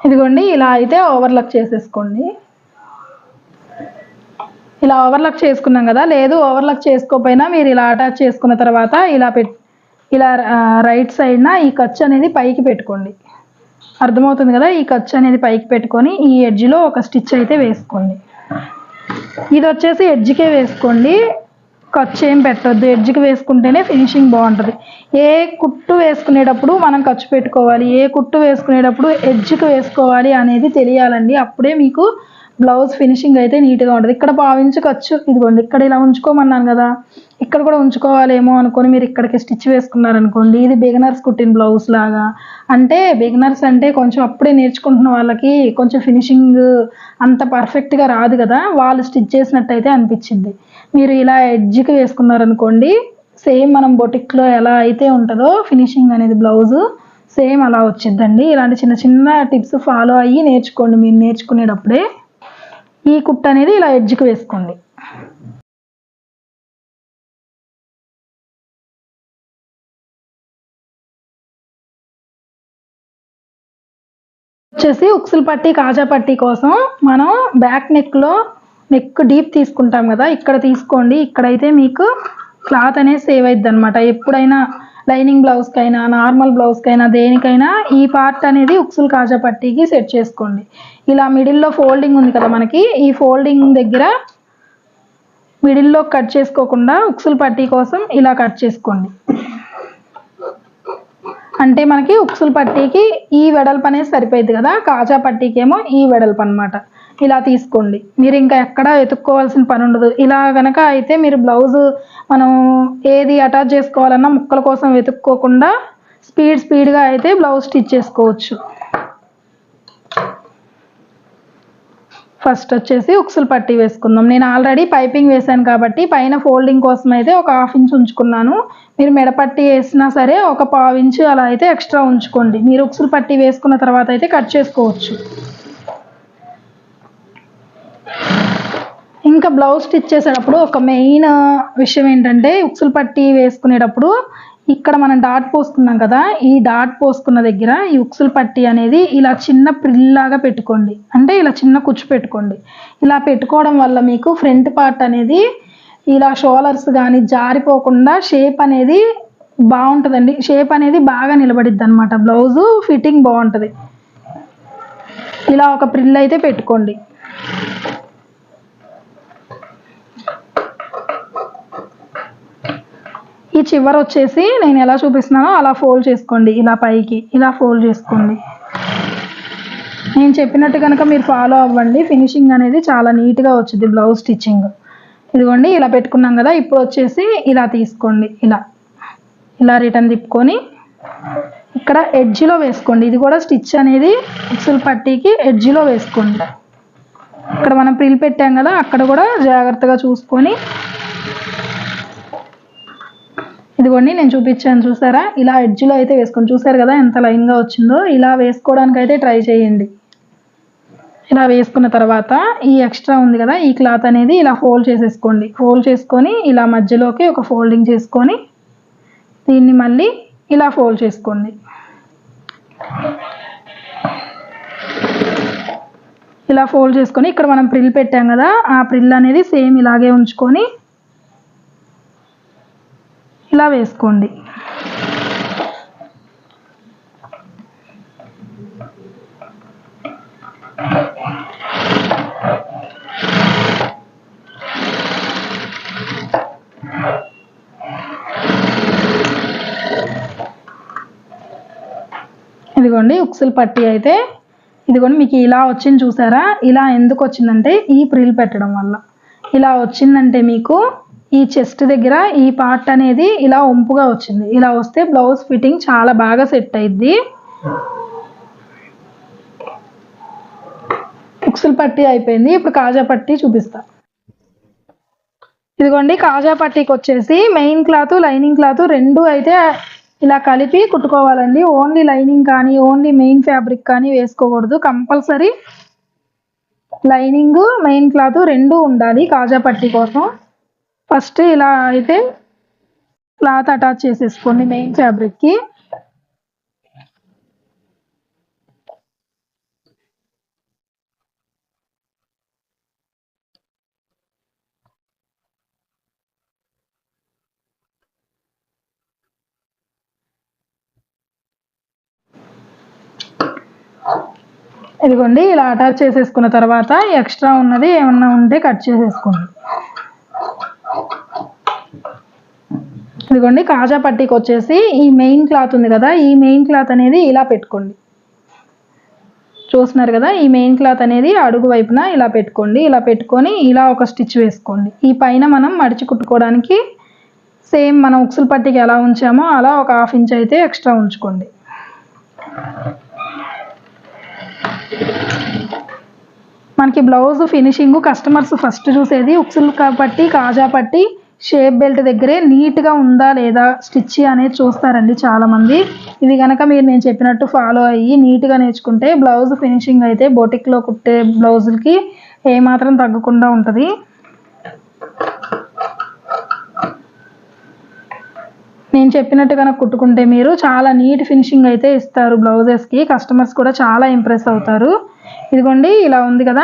ఇదిగోండి, ఇలా అయితే ఓవర్లక్ చేసేసుకోండి. ఇలా ఓవర్లక్ చేసుకున్నాం కదా. లేదు ఓవర్లక్ చేసుకోకపోయినా మీరు ఇలా అటాచ్ చేసుకున్న తర్వాత ఇలా రైట్ సైడ్న ఈ ఖర్చు అనేది పైకి పెట్టుకోండి. అర్థమవుతుంది కదా, ఈ ఖర్చు అనేది పైకి పెట్టుకొని ఈ ఎడ్జ్లో ఒక స్టిచ్ అయితే వేసుకోండి. ఇది వచ్చేసి ఎడ్జ్కే వేసుకోండి, ఖర్చు ఏం పెట్టొద్దు. ఎడ్జ్కి వేసుకుంటేనే ఫినిషింగ్ బాగుంటుంది. ఏ కుట్టు వేసుకునేటప్పుడు మనం ఖర్చు పెట్టుకోవాలి, ఏ కుట్టు వేసుకునేటప్పుడు ఎడ్జ్కి వేసుకోవాలి అనేది తెలియాలండి. అప్పుడే మీకు బ్లౌజ్ ఫినిషింగ్ అయితే నీట్గా ఉంటుంది. ఇక్కడ పావించి ఖర్చు ఇదిగోండి, ఇక్కడ ఇలా ఉంచుకోమన్నాను కదా, ఇక్కడ కూడా ఉంచుకోవాలేమో అనుకొని మీరు ఇక్కడికి స్టిచ్ వేసుకున్నారనుకోండి, ఇది బిగినర్స్ కుట్టిన బ్లౌజ్ లాగా. అంటే బిగినర్స్ అంటే కొంచెం అప్పుడే నేర్చుకుంటున్న వాళ్ళకి కొంచెం ఫినిషింగ్ అంత పర్ఫెక్ట్గా రాదు కదా, వాళ్ళు స్టిచ్ చేసినట్టయితే అనిపించింది. మీరు ఇలా ఎడ్జ్కి వేసుకున్నారనుకోండి, సేమ్ మనం బొటిక్లో ఎలా అయితే ఉంటుందో ఫినిషింగ్ అనేది బ్లౌజు సేమ్ అలా వచ్చిద్దండి. ఇలాంటి చిన్న చిన్న టిప్స్ ఫాలో అయ్యి నేర్చుకోండి. మీరు నేర్చుకునేటప్పుడే ఈ కుట్టు అనేది ఇలా ఎడ్జ్కి వేసుకోండి. వచ్చేసి ఉక్సుల పట్టీ కాజా పట్టీ కోసం మనం బ్యాక్ నెక్ డీప్ తీసుకుంటాం కదా, ఇక్కడ తీసుకోండి. ఇక్కడైతే మీకు క్లాత్ అనేది సేవ్ అవుతుంది అనమాట. ఎప్పుడైనా లైనింగ్ బ్లౌజ్కైనా నార్మల్ బ్లౌజ్కైనా దేనికైనా ఈ పార్ట్ అనేది ఉక్సుల్ కాజా పట్టీకి సెట్ చేసుకోండి. ఇలా మిడిల్లో ఫోల్డింగ్ ఉంది కదా మనకి, ఈ ఫోల్డింగ్ దగ్గర మిడిల్లో కట్ చేసుకోకుండా ఉక్సుల్ పట్టీ కోసం ఇలా కట్ చేసుకోండి. అంటే మనకి ఉక్సుల్ పట్టీకి ఈ వెడల్పు అనేది సరిపోయింది కదా, కాజా పట్టీకి ఏమో ఈ వెడల్పు అనమాట. ఇలా తీసుకోండి. మీరు ఇంకా ఎక్కడ వెతుక్కోవాల్సిన పని ఉండదు. ఇలా కనుక అయితే మీరు బ్లౌజ్ మనం ఏది అటాచ్ చేసుకోవాలన్నా ముక్కల కోసం వెతుక్కోకుండా స్పీడ్గా అయితే బ్లౌజ్ స్టిచ్ చేసుకోవచ్చు. ఫస్ట్ వచ్చేసి ఉక్సుల్ పట్టీ వేసుకుందాం. నేను ఆల్రెడీ పైపింగ్ వేసాను కాబట్టి పైన ఫోల్డింగ్ కోసం అయితే ఒక 1/2 ఇంచ్ ఉంచుకున్నాను. మీరు మెడపట్టీ వేసినా సరే ఒక 1/4 ఇంచ్ అలా అయితే ఎక్స్ట్రా ఉంచుకోండి. మీరు ఉక్సుల్ పట్టీ వేసుకున్న తర్వాత అయితే కట్ చేసుకోవచ్చు. ఇంకా బ్లౌజ్ స్టిచ్ చేసేటప్పుడు ఒక మెయిన్ విషయం ఏంటంటే, ఉక్సుల్ పట్టీ వేసుకునేటప్పుడు ఇక్కడ మనం డాట్ పోసుకున్నాం కదా, ఈ డాట్ పోసుకున్న దగ్గర ఈ ఉక్సుల్ పట్టీ అనేది ఇలా చిన్న ప్రిల్లాగా పెట్టుకోండి. అంటే ఇలా చిన్న కుచ్చు పెట్టుకోండి. ఇలా పెట్టుకోవడం వల్ల మీకు ఫ్రంట్ పార్ట్ అనేది ఇలా షోలర్స్ కానీ జారిపోకుండా షేప్ అనేది బాగుంటుందండి. షేప్ అనేది బాగా నిలబడిద్ది అనమాట. బ్లౌజు ఫిట్టింగ్ బాగుంటుంది. ఇలా ఒక ప్రిల్ అయితే పెట్టుకోండి. ఈ చివర వచ్చేసి నేను ఎలా చూపిస్తున్నానో అలా ఫోల్డ్ చేసుకోండి. ఇలా పైకి ఇలా ఫోల్డ్ చేసుకోండి. నేను చెప్పినట్టు కనుక మీరు ఫాలో అవ్వండి, ఫినిషింగ్ అనేది చాలా నీట్గా వచ్చింది బ్లౌజ్ స్టిచ్చింగ్. ఇదిగోండి ఇలా పెట్టుకున్నాం కదా, ఇప్పుడు వచ్చేసి ఇలా తీసుకోండి. ఇలా రిటర్న్ తిప్పుకొని ఇక్కడ ఎడ్జ్లో వేసుకోండి. ఇది కూడా స్టిచ్ అనేది ఉక్సుల్ పట్టీకి ఎడ్జ్లో వేసుకోండి. ఇక్కడ మనం ప్రిల్ పెట్టాం కదా, అక్కడ కూడా జాగ్రత్తగా చూసుకొని ఇదిగోండి నేను చూపించాను చూసారా, ఇలా ఎడ్జ్లో అయితే వేసుకోండి. చూసారు కదా ఎంత లైన్గా వచ్చిందో. ఇలా వేసుకోవడానికి అయితే ట్రై చేయండి. ఇలా వేసుకున్న తర్వాత ఈ ఎక్స్ట్రా ఉంది కదా, ఈ క్లాత్ అనేది ఇలా ఫోల్డ్ చేసేసుకోండి. ఫోల్డ్ చేసుకొని ఇలా మధ్యలోకి ఒక ఫోల్డింగ్ చేసుకొని దీన్ని మళ్ళీ ఇలా ఫోల్డ్ చేసుకోండి. ఇలా ఫోల్డ్ చేసుకొని ఇక్కడ మనం ప్రిల్ పెట్టాం కదా, ఆ ప్రిల్ అనేది సేమ్ ఇలాగే ఉంచుకొని ఇలా వేసుకోండి. ఇదిగోండి ఉక్సుల్ పట్టీ అయితే ఇదిగోండి మీకు ఇలా వచ్చింది చూసారా. ఇలా ఎందుకు వచ్చిందంటే ఈ ప్రిల్ పెట్టడం వల్ల ఇలా వచ్చిందంటే మీకు ఈ చెస్ట్ దగ్గర ఈ పార్ట్ అనేది ఇలా వంపుగా వచ్చింది. ఇలా వస్తే బ్లౌజ్ ఫిట్టింగ్ చాలా బాగా సెట్ అయ్యిద్ది. ఉక్సుల్ పట్టీ అయిపోయింది. ఇప్పుడు కాజా పట్టీ చూపిస్తా. ఇదిగోండి కాజా పట్టీకి వచ్చేసి మెయిన్ క్లాత్ లైనింగ్ క్లాత్ రెండు అయితే ఇలా కలిపి కుట్టుకోవాలండి. ఓన్లీ లైనింగ్ కానీ ఓన్లీ మెయిన్ ఫ్యాబ్రిక్ కానీ వేసుకోకూడదు. కంపల్సరీ లైనింగ్ మెయిన్ క్లాత్ రెండు ఉండాలి కాజా పట్టీ కోసం. ఫస్ట్ ఇలా అయితే క్లాత్ అటాచ్ చేసేసుకోండి మెయిన్ ఫ్యాబ్రిక్కి. ఇదిగోండి ఇలా అటాచ్ చేసేసుకున్న తర్వాత ఎక్స్ట్రా ఉన్నది ఏమన్నా ఉంటే కట్ చేసేసుకోండి. ఇదిగోండి కాజా పట్టీకి వచ్చేసి ఈ మెయిన్ క్లాత్ ఉంది కదా, ఈ మెయిన్ క్లాత్ అనేది ఇలా పెట్టుకోండి. చూస్తున్నారు కదా, ఈ మెయిన్ క్లాత్ అనేది అడుగు వైపున ఇలా పెట్టుకోండి. ఇలా పెట్టుకొని ఇలా ఒక స్టిచ్ వేసుకోండి. ఈ పైన మనం మడిచి కుట్టుకోవడానికి సేమ్ మనం ఉక్సుల్ పట్టీకి ఎలా ఉంచామో అలా ఒక 1/2 ఇంచ్ అయితే ఎక్స్ట్రా ఉంచుకోండి. మనకి బ్లౌజ్ ఫినిషింగ్ కస్టమర్స్ ఫస్ట్ చూసేది ఉక్సుల్ పట్టీ కాజా పట్టీ షేప్ బెల్ట్ దగ్గరే నీట్గా ఉందా లేదా స్టిచ్ అనేది చూస్తారండి చాలామంది. ఇది కనుక మీరు నేను చెప్పినట్టు ఫాలో అయ్యి నీట్గా నేర్చుకుంటే బ్లౌజ్ ఫినిషింగ్ అయితే బొటిక్లో కుట్టే బ్లౌజులకి ఏమాత్రం తగ్గకుండా ఉంటుంది. నేను చెప్పినట్టు కనుక కుట్టుకుంటే మీరు చాలా నీట్ ఫినిషింగ్ అయితే ఇస్తారు బ్లౌజెస్కి. కస్టమర్స్ కూడా చాలా ఇంప్రెస్ అవుతారు. ఇదిగోండి ఇలా ఉంది కదా,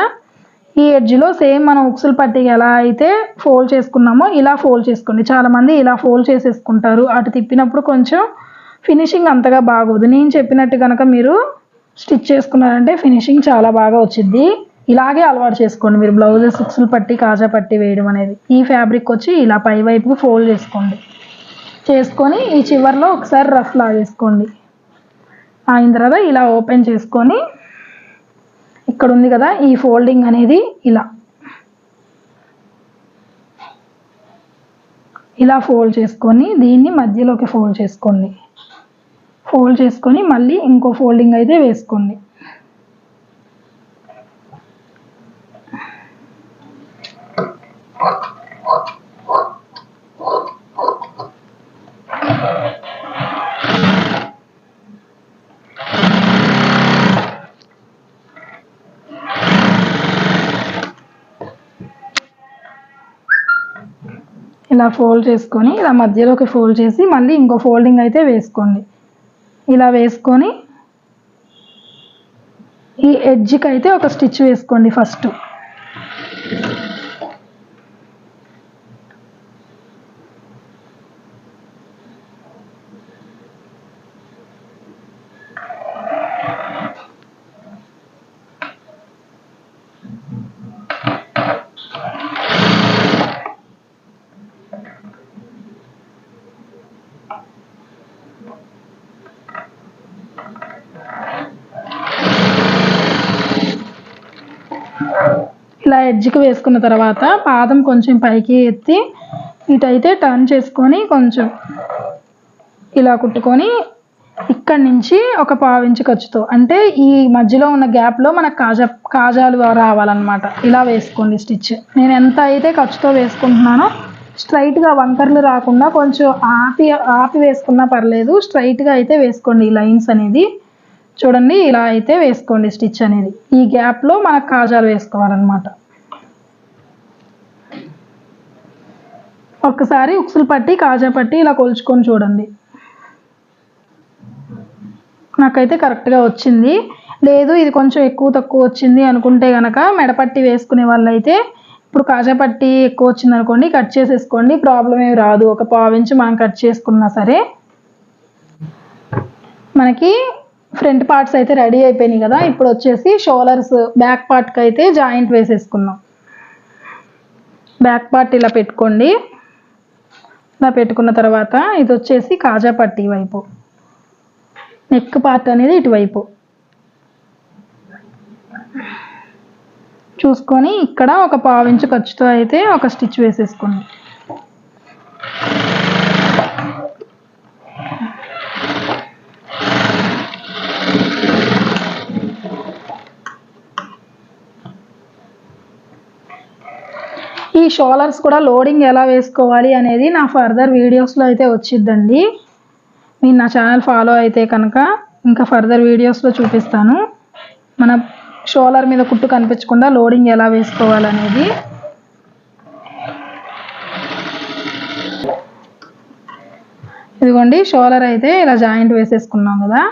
ఈ ఎడ్జ్లో సేమ్ మనం ఉక్సులు పట్టికి ఎలా అయితే ఫోల్డ్ చేసుకున్నామో ఇలా ఫోల్డ్ చేసుకోండి. చాలామంది ఇలా ఫోల్డ్ చేసేసుకుంటారు, అటు తిప్పినప్పుడు కొంచెం ఫినిషింగ్ అంతగా బాగోదు. నేను చెప్పినట్టు కనుక మీరు స్టిచ్ చేసుకున్నారంటే ఫినిషింగ్ చాలా బాగా వచ్చింది. ఇలాగే అలవాటు చేసుకోండి మీరు బ్లౌజెస్ ఉక్సులు పట్టి కాజా పట్టి వేయడం అనేది. ఈ ఫ్యాబ్రిక్ వచ్చి ఇలా పై వైపుకి ఫోల్డ్ చేసుకోండి. చేసుకొని ఈ చివర్లో ఒకసారి రఫ్ లాగేసుకోండి. అయిన తర్వాత ఇలా ఓపెన్ చేసుకొని ఇక్కడ ఉంది కదా ఈ ఫోల్డింగ్ అనేది ఇలా ఫోల్డ్ చేసుకొని దీన్ని మధ్యలోకి ఫోల్డ్ చేసుకోండి. ఫోల్డ్ చేసుకొని మళ్ళీ ఇంకో ఫోల్డింగ్ అయితే వేసుకోండి. ఇలా ఫోల్డ్ చేసుకొని ఇలా మధ్యలోకి ఫోల్డ్ చేసి మళ్ళీ ఇంకో ఫోల్డింగ్ అయితే వేసుకోండి. ఇలా వేసుకొని ఈ ఎడ్జ్కి అయితే ఒక స్టిచ్ వేసుకోండి ఫస్ట్. ఇలా ఎడ్జ్కి వేసుకున్న తర్వాత పాదం కొంచెం పైకి ఎత్తి ఇటైతే టర్న్ చేసుకొని కొంచెం ఇలా కుట్టుకొని ఇక్కడి నుంచి ఒక 1/2 ఇంచు ఖర్చుతో అంటే ఈ మధ్యలో ఉన్న గ్యాప్లో మనకు కాజాలు రావాలన్నమాట. ఇలా వేసుకోండి స్టిచ్. నేను ఎంత అయితే ఖర్చుతో వేసుకుంటున్నానో స్ట్రైట్గా వంకర్లు రాకుండా కొంచెం ఆపి వేసుకున్నా పర్లేదు, స్ట్రైట్గా అయితే వేసుకోండి. ఈ లైన్స్ అనేది చూడండి ఇలా అయితే వేసుకోండి స్టిచ్ అనేది. ఈ గ్యాప్లో మనకు కాజాలు వేసుకోవాలన్నమాట. ఒక్కసారి ఉక్సులు పట్టి కాజా పట్టి ఇలా కొలుచుకొని చూడండి. నాకైతే కరెక్ట్గా వచ్చింది. లేదు ఇది కొంచెం ఎక్కువ తక్కువ వచ్చింది అనుకుంటే కనుక మెడపట్టి వేసుకునే వాళ్ళైతే ఇప్పుడు కాజా పట్టి ఎక్కువ వచ్చింది అనుకోండి కట్ చేసేసుకోండి, ప్రాబ్లం ఏమి రాదు. ఒక 1/2 ఇంచు మనం కట్ చేసుకున్నా సరే. మనకి ఫ్రంట్ పార్ట్స్ అయితే రెడీ అయిపోయినాయి కదా. ఇప్పుడు వచ్చేసి షోల్డర్స్ బ్యాక్ పార్ట్కి అయితే జాయింట్ వేసేసుకుందాం. బ్యాక్ పార్ట్ ఇలా పెట్టుకోండి. ఇలా పెట్టుకున్న తర్వాత ఇది వచ్చేసి కాజా పట్టి వైపు, నెక్ పార్ట్ అనేది ఇటువైపు చూసుకొని ఇక్కడ ఒక 1/2 ఇంచు ఖర్చుతో అయితే ఒక స్టిచ్ వేసేసుకోండి. ఈ షోల్డర్స్ కూడా లోడింగ్ ఎలా వేసుకోవాలి అనేది నా ఫర్దర్ వీడియోస్లో అయితే వచ్చిద్దండి. మీరు నా ఛానల్ ఫాలో అయితే కనుక ఇంకా ఫర్దర్ వీడియోస్లో చూపిస్తాను. మన షోల్డర్ మీద కుట్టు కనిపించకుండా లోడింగ్ ఎలా వేసుకోవాలనేది. ఇదిగోండి షోల్డర్ అయితే ఇలా జాయింట్ వేసేసుకున్నాం కదా.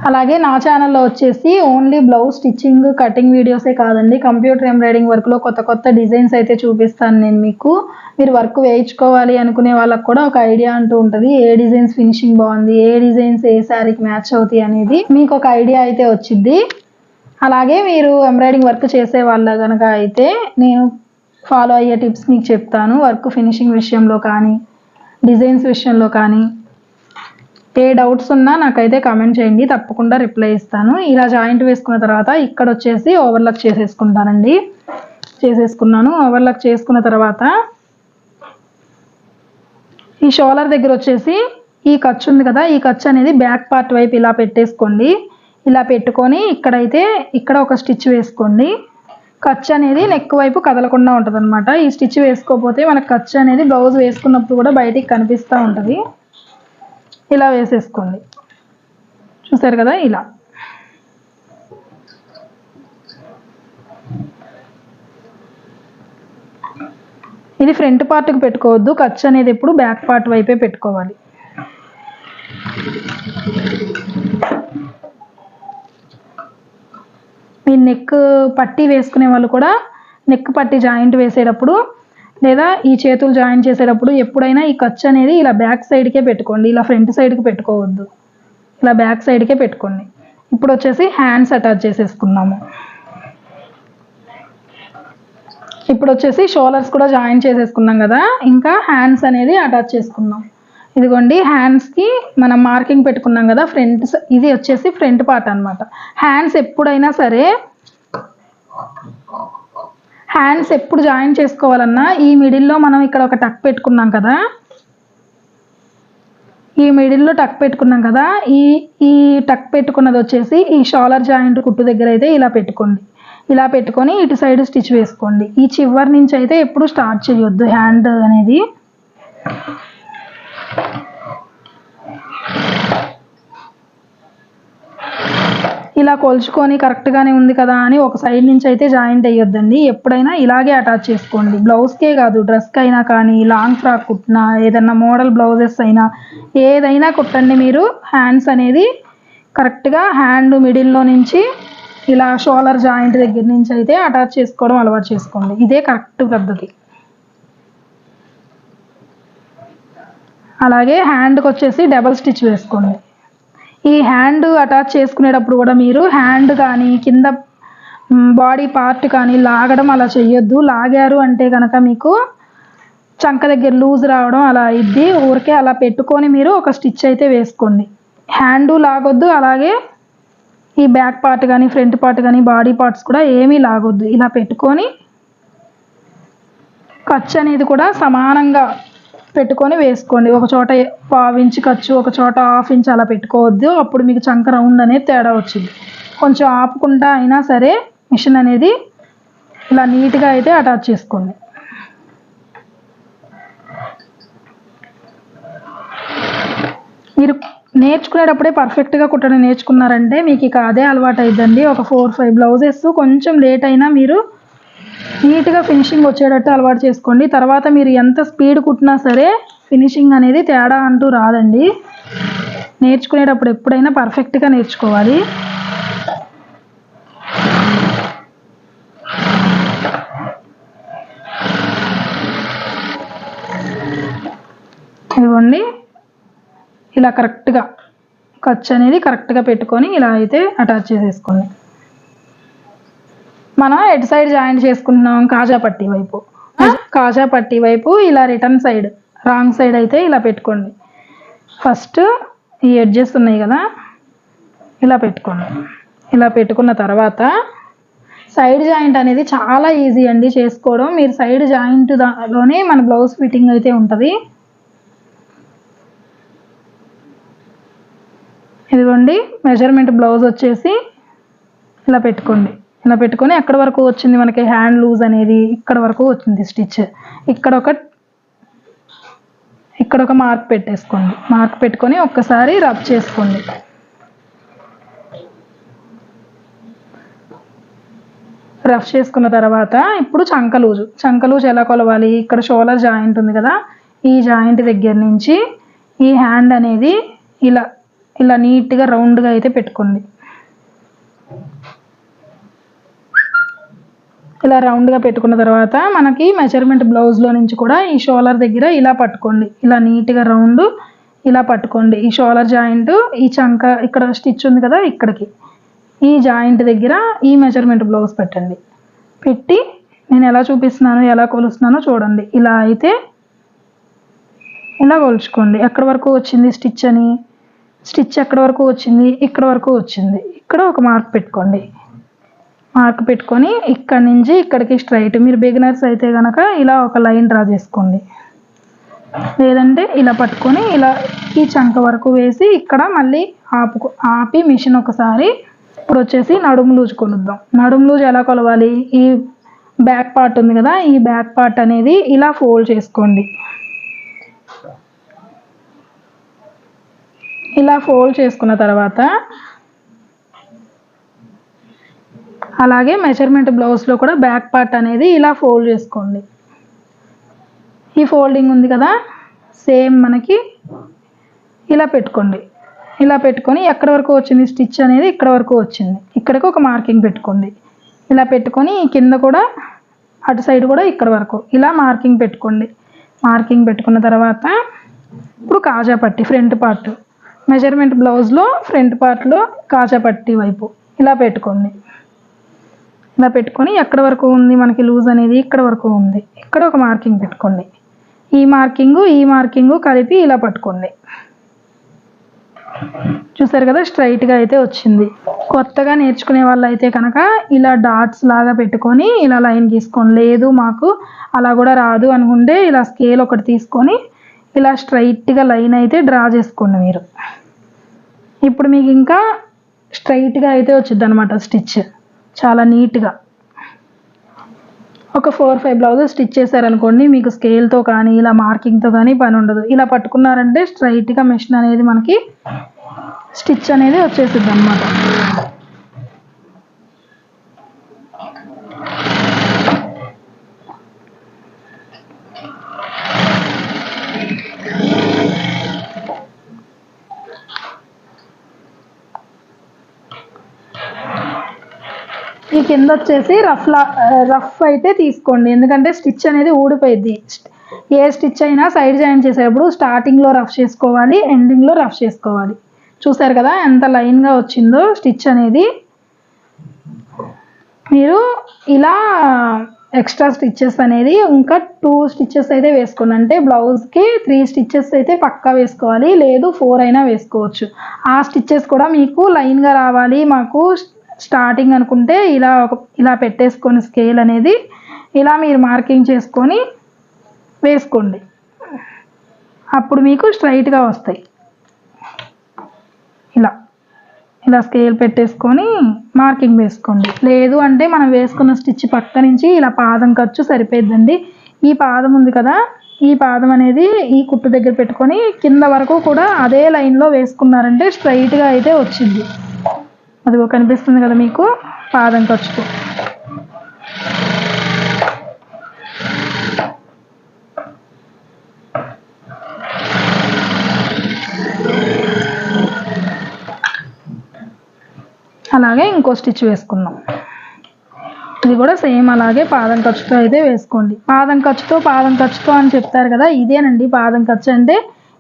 అలాగే నా ఛానల్లో వచ్చేసి ఓన్లీ బ్లౌజ్ స్టిచ్చింగ్ కటింగ్ వీడియోసే కాదండి, కంప్యూటర్ ఎంబ్రాయిడింగ్ వర్క్లో కొత్త డిజైన్స్ అయితే చూపిస్తాను నేను మీకు. మీరు వర్క్ వేయించుకోవాలి అనుకునే వాళ్ళకి కూడా ఒక ఐడియా అంటూ ఉంటుంది. ఏ డిజైన్స్ ఫినిషింగ్ బాగుంది, ఏ డిజైన్స్ ఏ శారీకి మ్యాచ్ అవుతాయి అనేది మీకు ఒక ఐడియా అయితే వచ్చింది. అలాగే మీరు ఎంబ్రాయిడింగ్ వర్క్ చేసే వాళ్ళ కనుక అయితే నేను ఫాలో అయ్యే టిప్స్ మీకు చెప్తాను. వర్క్ ఫినిషింగ్ విషయంలో కానీ డిజైన్స్ విషయంలో కానీ ఏ డౌట్స్ ఉన్నా నాకైతే కామెంట్ చేయండి, తప్పకుండా రిప్లై ఇస్తాను. ఇలా జాయింట్ వేసుకున్న తర్వాత ఇక్కడ వచ్చేసి ఓవర్లాక్ చేసేసుకుంటానండి. చేసేసుకున్నాను. ఓవర్లాక్ చేసుకున్న తర్వాత ఈ షోల్డర్ దగ్గర వచ్చేసి ఈ ఖర్చు ఉంది కదా, ఈ ఖర్చు అనేది బ్యాక్ పార్ట్ వైపు ఇలా పెట్టేసుకోండి. ఇలా పెట్టుకొని ఇక్కడైతే ఇక్కడ ఒక స్టిచ్ వేసుకోండి. ఖర్చు అనేది నెక్ వైపు కదలకుండా ఉంటుంది అనమాట. ఈ స్టిచ్ వేసుకోకపోతే మనకు ఖర్చు అనేది బ్లౌజ్ వేసుకున్నప్పుడు కూడా బయటికి కనిపిస్తూ ఉంటుంది. ఇలా వేసేసుకోండి. చూసారు కదా ఇలా. ఇది ఫ్రంట్ పార్ట్కి పెట్టుకోవద్దు, ఖర్చు అనేది ఎప్పుడు బ్యాక్ పార్ట్ వైపే పెట్టుకోవాలి. మీ నెక్ పట్టీ వేసుకునే వాళ్ళు కూడా నెక్ పట్టీ జాయింట్ వేసేటప్పుడు లేదా ఈ చేతులు జాయింట్ చేసేటప్పుడు ఎప్పుడైనా ఈ ఖర్చు అనేది ఇలా బ్యాక్ సైడ్కే పెట్టుకోండి, ఇలా ఫ్రంట్ సైడ్కి పెట్టుకోవద్దు, ఇలా బ్యాక్ సైడ్కే పెట్టుకోండి. ఇప్పుడు వచ్చేసి హ్యాండ్స్ అటాచ్ చేసేసుకుందాము. ఇప్పుడు వచ్చేసి షోల్డర్స్ కూడా జాయిన్ చేసేసుకున్నాం కదా, ఇంకా హ్యాండ్స్ అనేది అటాచ్ చేసుకుందాం. ఇదిగోండి హ్యాండ్స్కి మనం మార్కింగ్ పెట్టుకున్నాం కదా ఫ్రంట్, ఇది వచ్చేసి ఫ్రంట్ పార్ట్ అనమాట. హ్యాండ్స్ ఎప్పుడైనా సరే హ్యాండ్స్ ఎప్పుడు జాయిన్ చేసుకోవాలన్నా ఈ మిడిల్లో మనం ఇక్కడ ఒక టక్ పెట్టుకున్నాం కదా, ఈ మిడిల్లో టక్ పెట్టుకున్నాం కదా, ఈ టక్ పెట్టుకున్నది వచ్చేసి ఈ షోల్డర్ జాయింట్ కుట్టు దగ్గర అయితే ఇలా పెట్టుకోండి. ఇలా పెట్టుకొని ఇటు సైడ్ స్టిచ్ వేసుకోండి. ఈ చివరి నుంచి అయితే ఎప్పుడు స్టార్ట్ చేయొద్దు హ్యాండ్ అనేది. ఇలా కొలుచుకొని కరెక్ట్గానే ఉంది కదా అని ఒక సైడ్ నుంచి అయితే జాయింట్ అయ్యొద్దండి. ఎప్పుడైనా ఇలాగే అటాచ్ చేసుకోండి. బ్లౌజ్కే కాదు, డ్రెస్కి అయినా కానీ, లాంగ్ ఫ్రాక్ కుట్టినా, ఏదన్నా మోడల్ బ్లౌజెస్ అయినా ఏదైనా కుట్టండి మీరు. హ్యాండ్స్ అనేది కరెక్ట్గా హ్యాండ్ మిడిల్లో నుంచి ఇలా షోల్డర్ జాయింట్ దగ్గర నుంచి అయితే అటాచ్ చేసుకోవడం అలవాటు చేసుకోండి. ఇదే కరెక్ట్ పద్ధతి. అలాగే హ్యాండ్కి వచ్చేసి డబల్ స్టిచ్ వేసుకోండి. ఈ హ్యాండ్ అటాచ్ చేసుకునేటప్పుడు కూడా మీరు హ్యాండ్ కానీ కింద బాడీ పార్ట్ కానీ లాగడం అలా చేయొద్దు. లాగారు అంటే కనుక మీకు చంక దగ్గర లూజ్ రావడం అలా అయింది. ఊరికే అలా పెట్టుకొని మీరు ఒక స్టిచ్ అయితే వేసుకోండి. హ్యాండ్ లాగొద్దు, అలాగే ఈ బ్యాక్ పార్ట్ కానీ ఫ్రంట్ పార్ట్ కానీ బాడీ పార్ట్స్ కూడా ఏమీ లాగొద్దు. ఇలా పెట్టుకొని ఖర్చు అనేది కూడా సమానంగా పెట్టుకొని వేసుకోండి. ఒక చోట 1/4 ఇంచ్ ఖర్చు, ఒక చోట 1/2 ఇంచ్ అలా పెట్టుకోవద్దు. అప్పుడు మీకు చంక రౌండ్ అనేది తేడా వచ్చింది. కొంచెం ఆపుకుంటా అయినా సరే మిషన్ అనేది ఇలా నీట్గా అయితే అటాచ్ చేసుకోండి. మీరు నేర్చుకునేటప్పుడే పర్ఫెక్ట్గా కుట్టడం నేర్చుకున్నారంటే మీకు ఇక అదే అలవాటు అయిద్దండి. ఒక 4-5 బ్లౌజెస్ కొంచెం లేట్ అయినా మీరు నీట్గా ఫినిషింగ్ వచ్చేటట్టు అలవాటు చేసుకోండి. తర్వాత మీరు ఎంత స్పీడ్ కుట్టినా సరే ఫినిషింగ్ అనేది తేడా అంటూ రాదండి. నేర్చుకునేటప్పుడు ఎప్పుడైనా పర్ఫెక్ట్గా నేర్చుకోవాలి. ఇదిగోండి ఇలా కరెక్ట్గా ఖర్చు అనేది కరెక్ట్గా పెట్టుకొని ఇలా అయితే అటాచ్ చేసేసుకోండి. మనం ఎటు సైడ్ జాయింట్ చేసుకుంటున్నాం, కాజా పట్టీ వైపు. కాజా పట్టీ వైపు ఇలా రిటర్న్ సైడ్ రాంగ్ సైడ్ అయితే ఇలా పెట్టుకోండి. ఫస్ట్ ఈ ఎడ్జెస్ ఉన్నాయి కదా ఇలా పెట్టుకోండి. ఇలా పెట్టుకున్న తర్వాత సైడ్ జాయింట్ అనేది చాలా ఈజీ అండి చేసుకోవడం. మీరు సైడ్ జాయింట్ దానిలోనే మన బ్లౌజ్ ఫిట్టింగ్ అయితే ఉంటుంది. ఇదిగోండి మెజర్మెంట్ బ్లౌజ్ వచ్చేసి ఇలా పెట్టుకోండి. ఇలా పెట్టుకొని ఎక్కడి వరకు వచ్చింది మనకి హ్యాండ్ లూజ్ అనేది ఇక్కడ వరకు వచ్చింది స్టిచ్. ఇక్కడ ఒక మార్క్ పెట్టేసుకోండి. మార్క్ పెట్టుకొని ఒక్కసారి రబ్ చేసుకోండి. రఫ్ చేసుకున్న తర్వాత ఇప్పుడు చంక లూజ్ ఎలా కొలవాలి, ఇక్కడ షోల్డర్ జాయింట్ ఉంది కదా, ఈ జాయింట్ దగ్గర నుంచి ఈ హ్యాండ్ అనేది ఇలా ఇలా నీట్గా రౌండ్గా అయితే పెట్టుకోండి. ఇలా రౌండ్గా పెట్టుకున్న తర్వాత మనకి మెజర్మెంట్ బ్లౌజ్లో నుంచి కూడా ఈ షోల్డర్ దగ్గర ఇలా పట్టుకోండి. ఇలా నీట్గా రౌండ్ ఇలా పట్టుకోండి. ఈ షోల్డర్ జాయింట్ ఈ చంక ఇక్కడ స్టిచ్ ఉంది కదా, ఇక్కడికి ఈ జాయింట్ దగ్గర ఈ మెజర్మెంట్ బ్లౌజ్ పెట్టండి. పెట్టి నేను ఎలా చూపిస్తున్నానో ఎలా కొలుస్తున్నానో చూడండి. ఇలా అయితే ఇలా కొలుచుకోండి. ఎక్కడి వరకు వచ్చింది స్టిచ్ అని, స్టిచ్ ఎక్కడి వరకు వచ్చింది, ఇక్కడ వరకు వచ్చింది. ఇక్కడ ఒక మార్క్ పెట్టుకోండి. మార్క్ పెట్టుకొని ఇక్కడ నుంచి ఇక్కడికి స్ట్రైట్. మీరు బిగినర్స్ అయితే కనుక ఇలా ఒక లైన్ డ్రా చేసుకోండి, లేదంటే ఇలా పట్టుకొని ఇలా ఈ చంక వరకు వేసి ఇక్కడ మళ్ళీ ఆపి మిషన్ ఒకసారి. ఇప్పుడు వచ్చేసి నడుము లూజ్ కొలుద్దాం. నడుము లూజ్ ఎలా కొలవాలి, ఈ బ్యాక్ పార్ట్ ఉంది కదా, ఈ బ్యాక్ పార్ట్ అనేది ఇలా ఫోల్డ్ చేసుకోండి. ఇలా ఫోల్డ్ చేసుకున్న తర్వాత అలాగే మెజర్మెంట్ బ్లౌజ్లో కూడా బ్యాక్ పార్ట్ అనేది ఇలా ఫోల్డ్ చేసుకోండి. ఈ ఫోల్డింగ్ ఉంది కదా సేమ్ మనకి ఇలా పెట్టుకోండి. ఇలా పెట్టుకొని ఎక్కడ వరకు వచ్చింది స్టిచ్ అనేది ఇక్కడ వరకు వచ్చింది, ఇక్కడికి ఒక మార్కింగ్ పెట్టుకోండి. ఇలా పెట్టుకొని కింద కూడా అటు సైడ్ కూడా ఇక్కడ వరకు ఇలా మార్కింగ్ పెట్టుకోండి. మార్కింగ్ పెట్టుకున్న తర్వాత ఇప్పుడు కాజా పట్టి ఫ్రంట్ పార్ట్ మెజర్మెంట్ బ్లౌజ్లో ఫ్రంట్ పార్ట్లో కాజా పట్టి వైపు ఇలా పెట్టుకోండి. ఇలా పెట్టుకొని ఎక్కడ వరకు ఉంది మనకి లూజ్ అనేది ఇక్కడ వరకు ఉంది, ఇక్కడ ఒక మార్కింగ్ పెట్టుకోండి. ఈ మార్కింగు కలిపి ఇలా పట్టుకోండి. చూసారు కదా స్ట్రైట్గా అయితే వచ్చింది. కొత్తగా నేర్చుకునే వాళ్ళు అయితే కనుక ఇలా డాట్స్ లాగా పెట్టుకొని ఇలా లైన్ గీసుకోండి. లేదు మాకు అలా కూడా రాదు అనుకుంటే ఇలా స్కేల్ ఒకటి తీసుకొని ఇలా స్ట్రైట్గా లైన్ అయితే డ్రా చేసుకోండి మీరు. ఇప్పుడు మీకు ఇంకా స్ట్రైట్గా అయితే వచ్చింది అనమాట స్టిచ్ చాలా నీట్గా. ఒక 4-5 బ్లౌజెస్ స్టిచ్ చేశారనుకోండి, మీకు స్కేల్తో కానీ ఇలా మార్కింగ్తో కానీ పని ఉండదు. ఇలా పట్టుకున్నారంటే స్ట్రైట్గా మెషిన్ అనేది మనకి స్టిచ్ అనేది వచ్చేసిద్ది అనమాట. ఈ కింద వచ్చేసి రఫ్ అయితే తీసుకోండి, ఎందుకంటే స్టిచ్ అనేది ఊడిపోయింది. ఏ స్టిచ్ అయినా సైడ్ జాయిన్ చేసేటప్పుడు స్టార్టింగ్లో రఫ్ చేసుకోవాలి, ఎండింగ్లో రఫ్ చేసుకోవాలి. చూసారు కదా ఎంత లైన్గా వచ్చిందో స్టిచ్ అనేది. మీరు ఇలా ఎక్స్ట్రా స్టిచ్చెస్ అనేది ఇంకా 2 స్టిచ్చెస్ అయితే వేసుకోండి. అంటే బ్లౌజ్కి 3 స్టిచ్చెస్ అయితే పక్కా వేసుకోవాలి, లేదు 4 అయినా వేసుకోవచ్చు. ఆ స్టిచ్చెస్ కూడా మీకు లైన్గా రావాలి మాకు స్టార్టింగ్ అనుకుంటే ఇలా పెట్టేసుకొని స్కేల్ అనేది ఇలా మీరు మార్కింగ్ చేసుకొని వేసుకోండి, అప్పుడు మీకు స్ట్రైట్గా వస్తాయి. ఇలా స్కేల్ పెట్టేసుకొని మార్కింగ్ వేసుకోండి. లేదు అంటే మనం వేసుకున్న స్టిచ్ పక్క నుంచి ఇలా పాదం ఖర్చు సరిపోద్దండి. ఈ పాదం ఉంది కదా, ఈ పాదం అనేది ఈ కుట్టు దగ్గర పెట్టుకొని కింద వరకు కూడా అదే లైన్లో వేసుకున్నారంటే స్ట్రైట్గా అయితే వచ్చింది. అదిగో కనిపిస్తుంది కదా మీకు పాదం ఖర్చుకు. అలాగే ఇంకో స్టిచ్ వేసుకుందాం. ఇది కూడా సేమ్ అలాగే పాదం ఖర్చుతో అయితే వేసుకోండి. పాదం ఖర్చుతో అని చెప్తారు కదా, ఇదేనండి పాదం ఖర్చు అంటే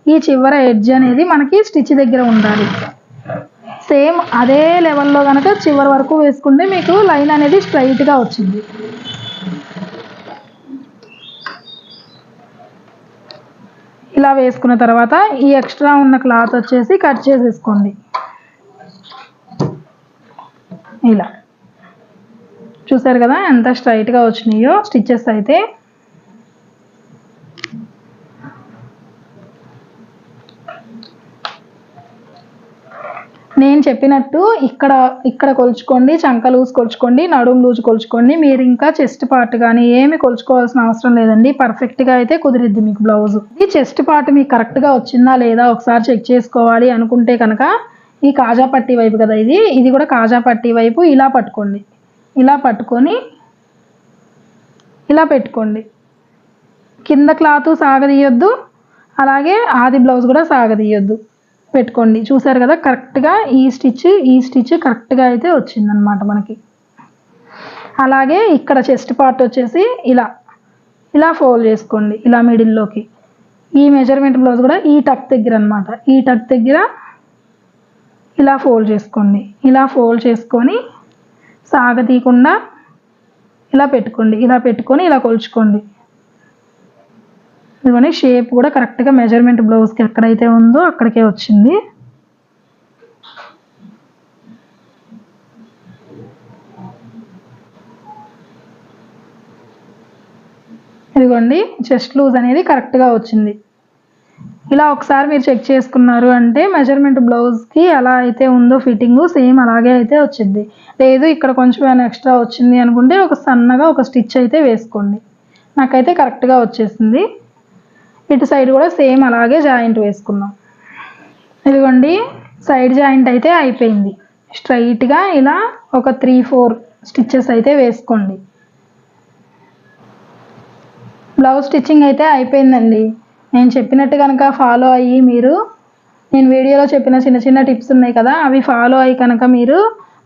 ఈ చివర ఎడ్జ్ అనేది మనకి స్టిచ్ దగ్గర ఉండాలి. సేమ్ అదే లెవెల్లో కనుక చివరి వరకు వేసుకుంటే మీకు లైన్ అనేది స్ట్రైట్గా వచ్చింది. ఇలా వేసుకున్న తర్వాత ఈ ఎక్స్ట్రా ఉన్న క్లాత్ వచ్చేసి కట్ చేసేసుకోండి. ఇలా చూసారు కదా ఎంత స్ట్రైట్గా వచ్చినాయో స్టిచ్చెస్ అయితే. నేను చెప్పినట్టు ఇక్కడ కొలుచుకోండి, చంక లూజ్ కొలుచుకోండి, నడుము లూజ్ కొలుచుకోండి. మీరు ఇంకా చెస్ట్ పార్ట్ కానీ ఏమి కొలుచుకోవాల్సిన అవసరం లేదండి, పర్ఫెక్ట్గా అయితే కుదిరిద్ది మీకు బ్లౌజ్. ఈ చెస్ట్ పార్ట్ మీకు కరెక్ట్గా వచ్చిందా లేదా ఒకసారి చెక్ చేసుకోవాలి అనుకుంటే కనుక ఈ కాజా పట్టీ వైపు కదా ఇది కూడా కాజా పట్టీ వైపు ఇలా పట్టుకోండి. ఇలా పట్టుకొని ఇలా పెట్టుకోండి. కింద క్లాత్ సాగదీయొద్దు, అలాగే ఆది బ్లౌజ్ కూడా సాగదీయొద్దు, పెట్టుకోండి. చూసారు కదా కరెక్ట్గా ఈ స్టిచ్ కరెక్ట్గా అయితే వచ్చిందనమాట మనకి. అలాగే ఇక్కడ చెస్ట్ పార్ట్ వచ్చేసి ఇలా ఫోల్డ్ చేసుకోండి, ఇలా మిడిల్లోకి. ఈ మెజర్మెంట్ బ్లౌజ్ కూడా ఈ టక్ దగ్గర అనమాట, ఈ టక్ దగ్గర ఇలా ఫోల్డ్ చేసుకోండి. ఇలా ఫోల్డ్ చేసుకొని సాగతీయకుండా ఇలా పెట్టుకోండి. ఇలా పెట్టుకొని ఇలా కొలుచుకోండి. ఇదిగోని షేప్ కూడా కరెక్ట్గా మెజర్మెంట్ బ్లౌజ్కి ఎక్కడైతే ఉందో అక్కడికే వచ్చింది. ఇదిగోండి చెస్ట్ లూజ్ అనేది కరెక్ట్గా వచ్చింది. ఇలా ఒకసారి మీరు చెక్ చేసుకున్నారు అంటే మెజర్మెంట్ బ్లౌజ్కి ఎలా అయితే ఉందో ఫిట్టింగ్ సేమ్ అలాగే అయితే వచ్చింది. లేదు ఇక్కడ కొంచెం ఏమైనా ఎక్స్ట్రా వచ్చింది అనుకుంటే ఒక సన్నగా ఒక స్టిచ్ అయితే వేసుకోండి. నాకైతే కరెక్ట్గా వచ్చేసింది. ఇటు సైడ్ కూడా సేమ్ అలాగే జాయింట్ వేసుకున్నాం. ఇదిగోండి సైడ్ జాయింట్ అయితే అయిపోయింది. స్ట్రైట్గా ఇలా ఒక 3-4 స్టిచ్చెస్ అయితే వేసుకోండి. బ్లౌజ్ స్టిచ్చింగ్ అయితే అయిపోయిందండి. నేను చెప్పినట్టు కనుక ఫాలో అయ్యి మీరు నేను వీడియోలో చెప్పిన చిన్న చిన్న టిప్స్ ఉన్నాయి కదా, అవి ఫాలో అయ్యి కనుక మీరు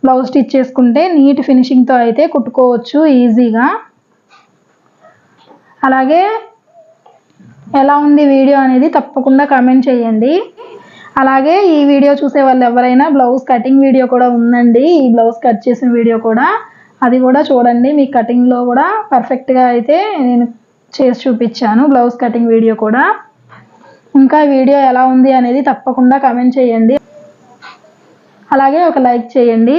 బ్లౌజ్ స్టిచ్ చేసుకుంటే నీట్ ఫినిషింగ్తో అయితే కుట్టుకోవచ్చు ఈజీగా. అలాగే ఎలా ఉంది వీడియో అనేది తప్పకుండా కామెంట్ చేయండి. అలాగే ఈ వీడియో చూసే వాళ్ళు ఎవరైనా బ్లౌజ్ కటింగ్ వీడియో కూడా ఉందండి, ఈ బ్లౌజ్ కట్ చేసిన వీడియో కూడా, అది కూడా చూడండి. మీ కటింగ్లో కూడా పర్ఫెక్ట్గా అయితే నేను చేసి చూపించాను బ్లౌజ్ కటింగ్ వీడియో కూడా. ఇంకా వీడియో ఎలా ఉంది అనేది తప్పకుండా కామెంట్ చేయండి. అలాగే ఒక లైక్ చేయండి.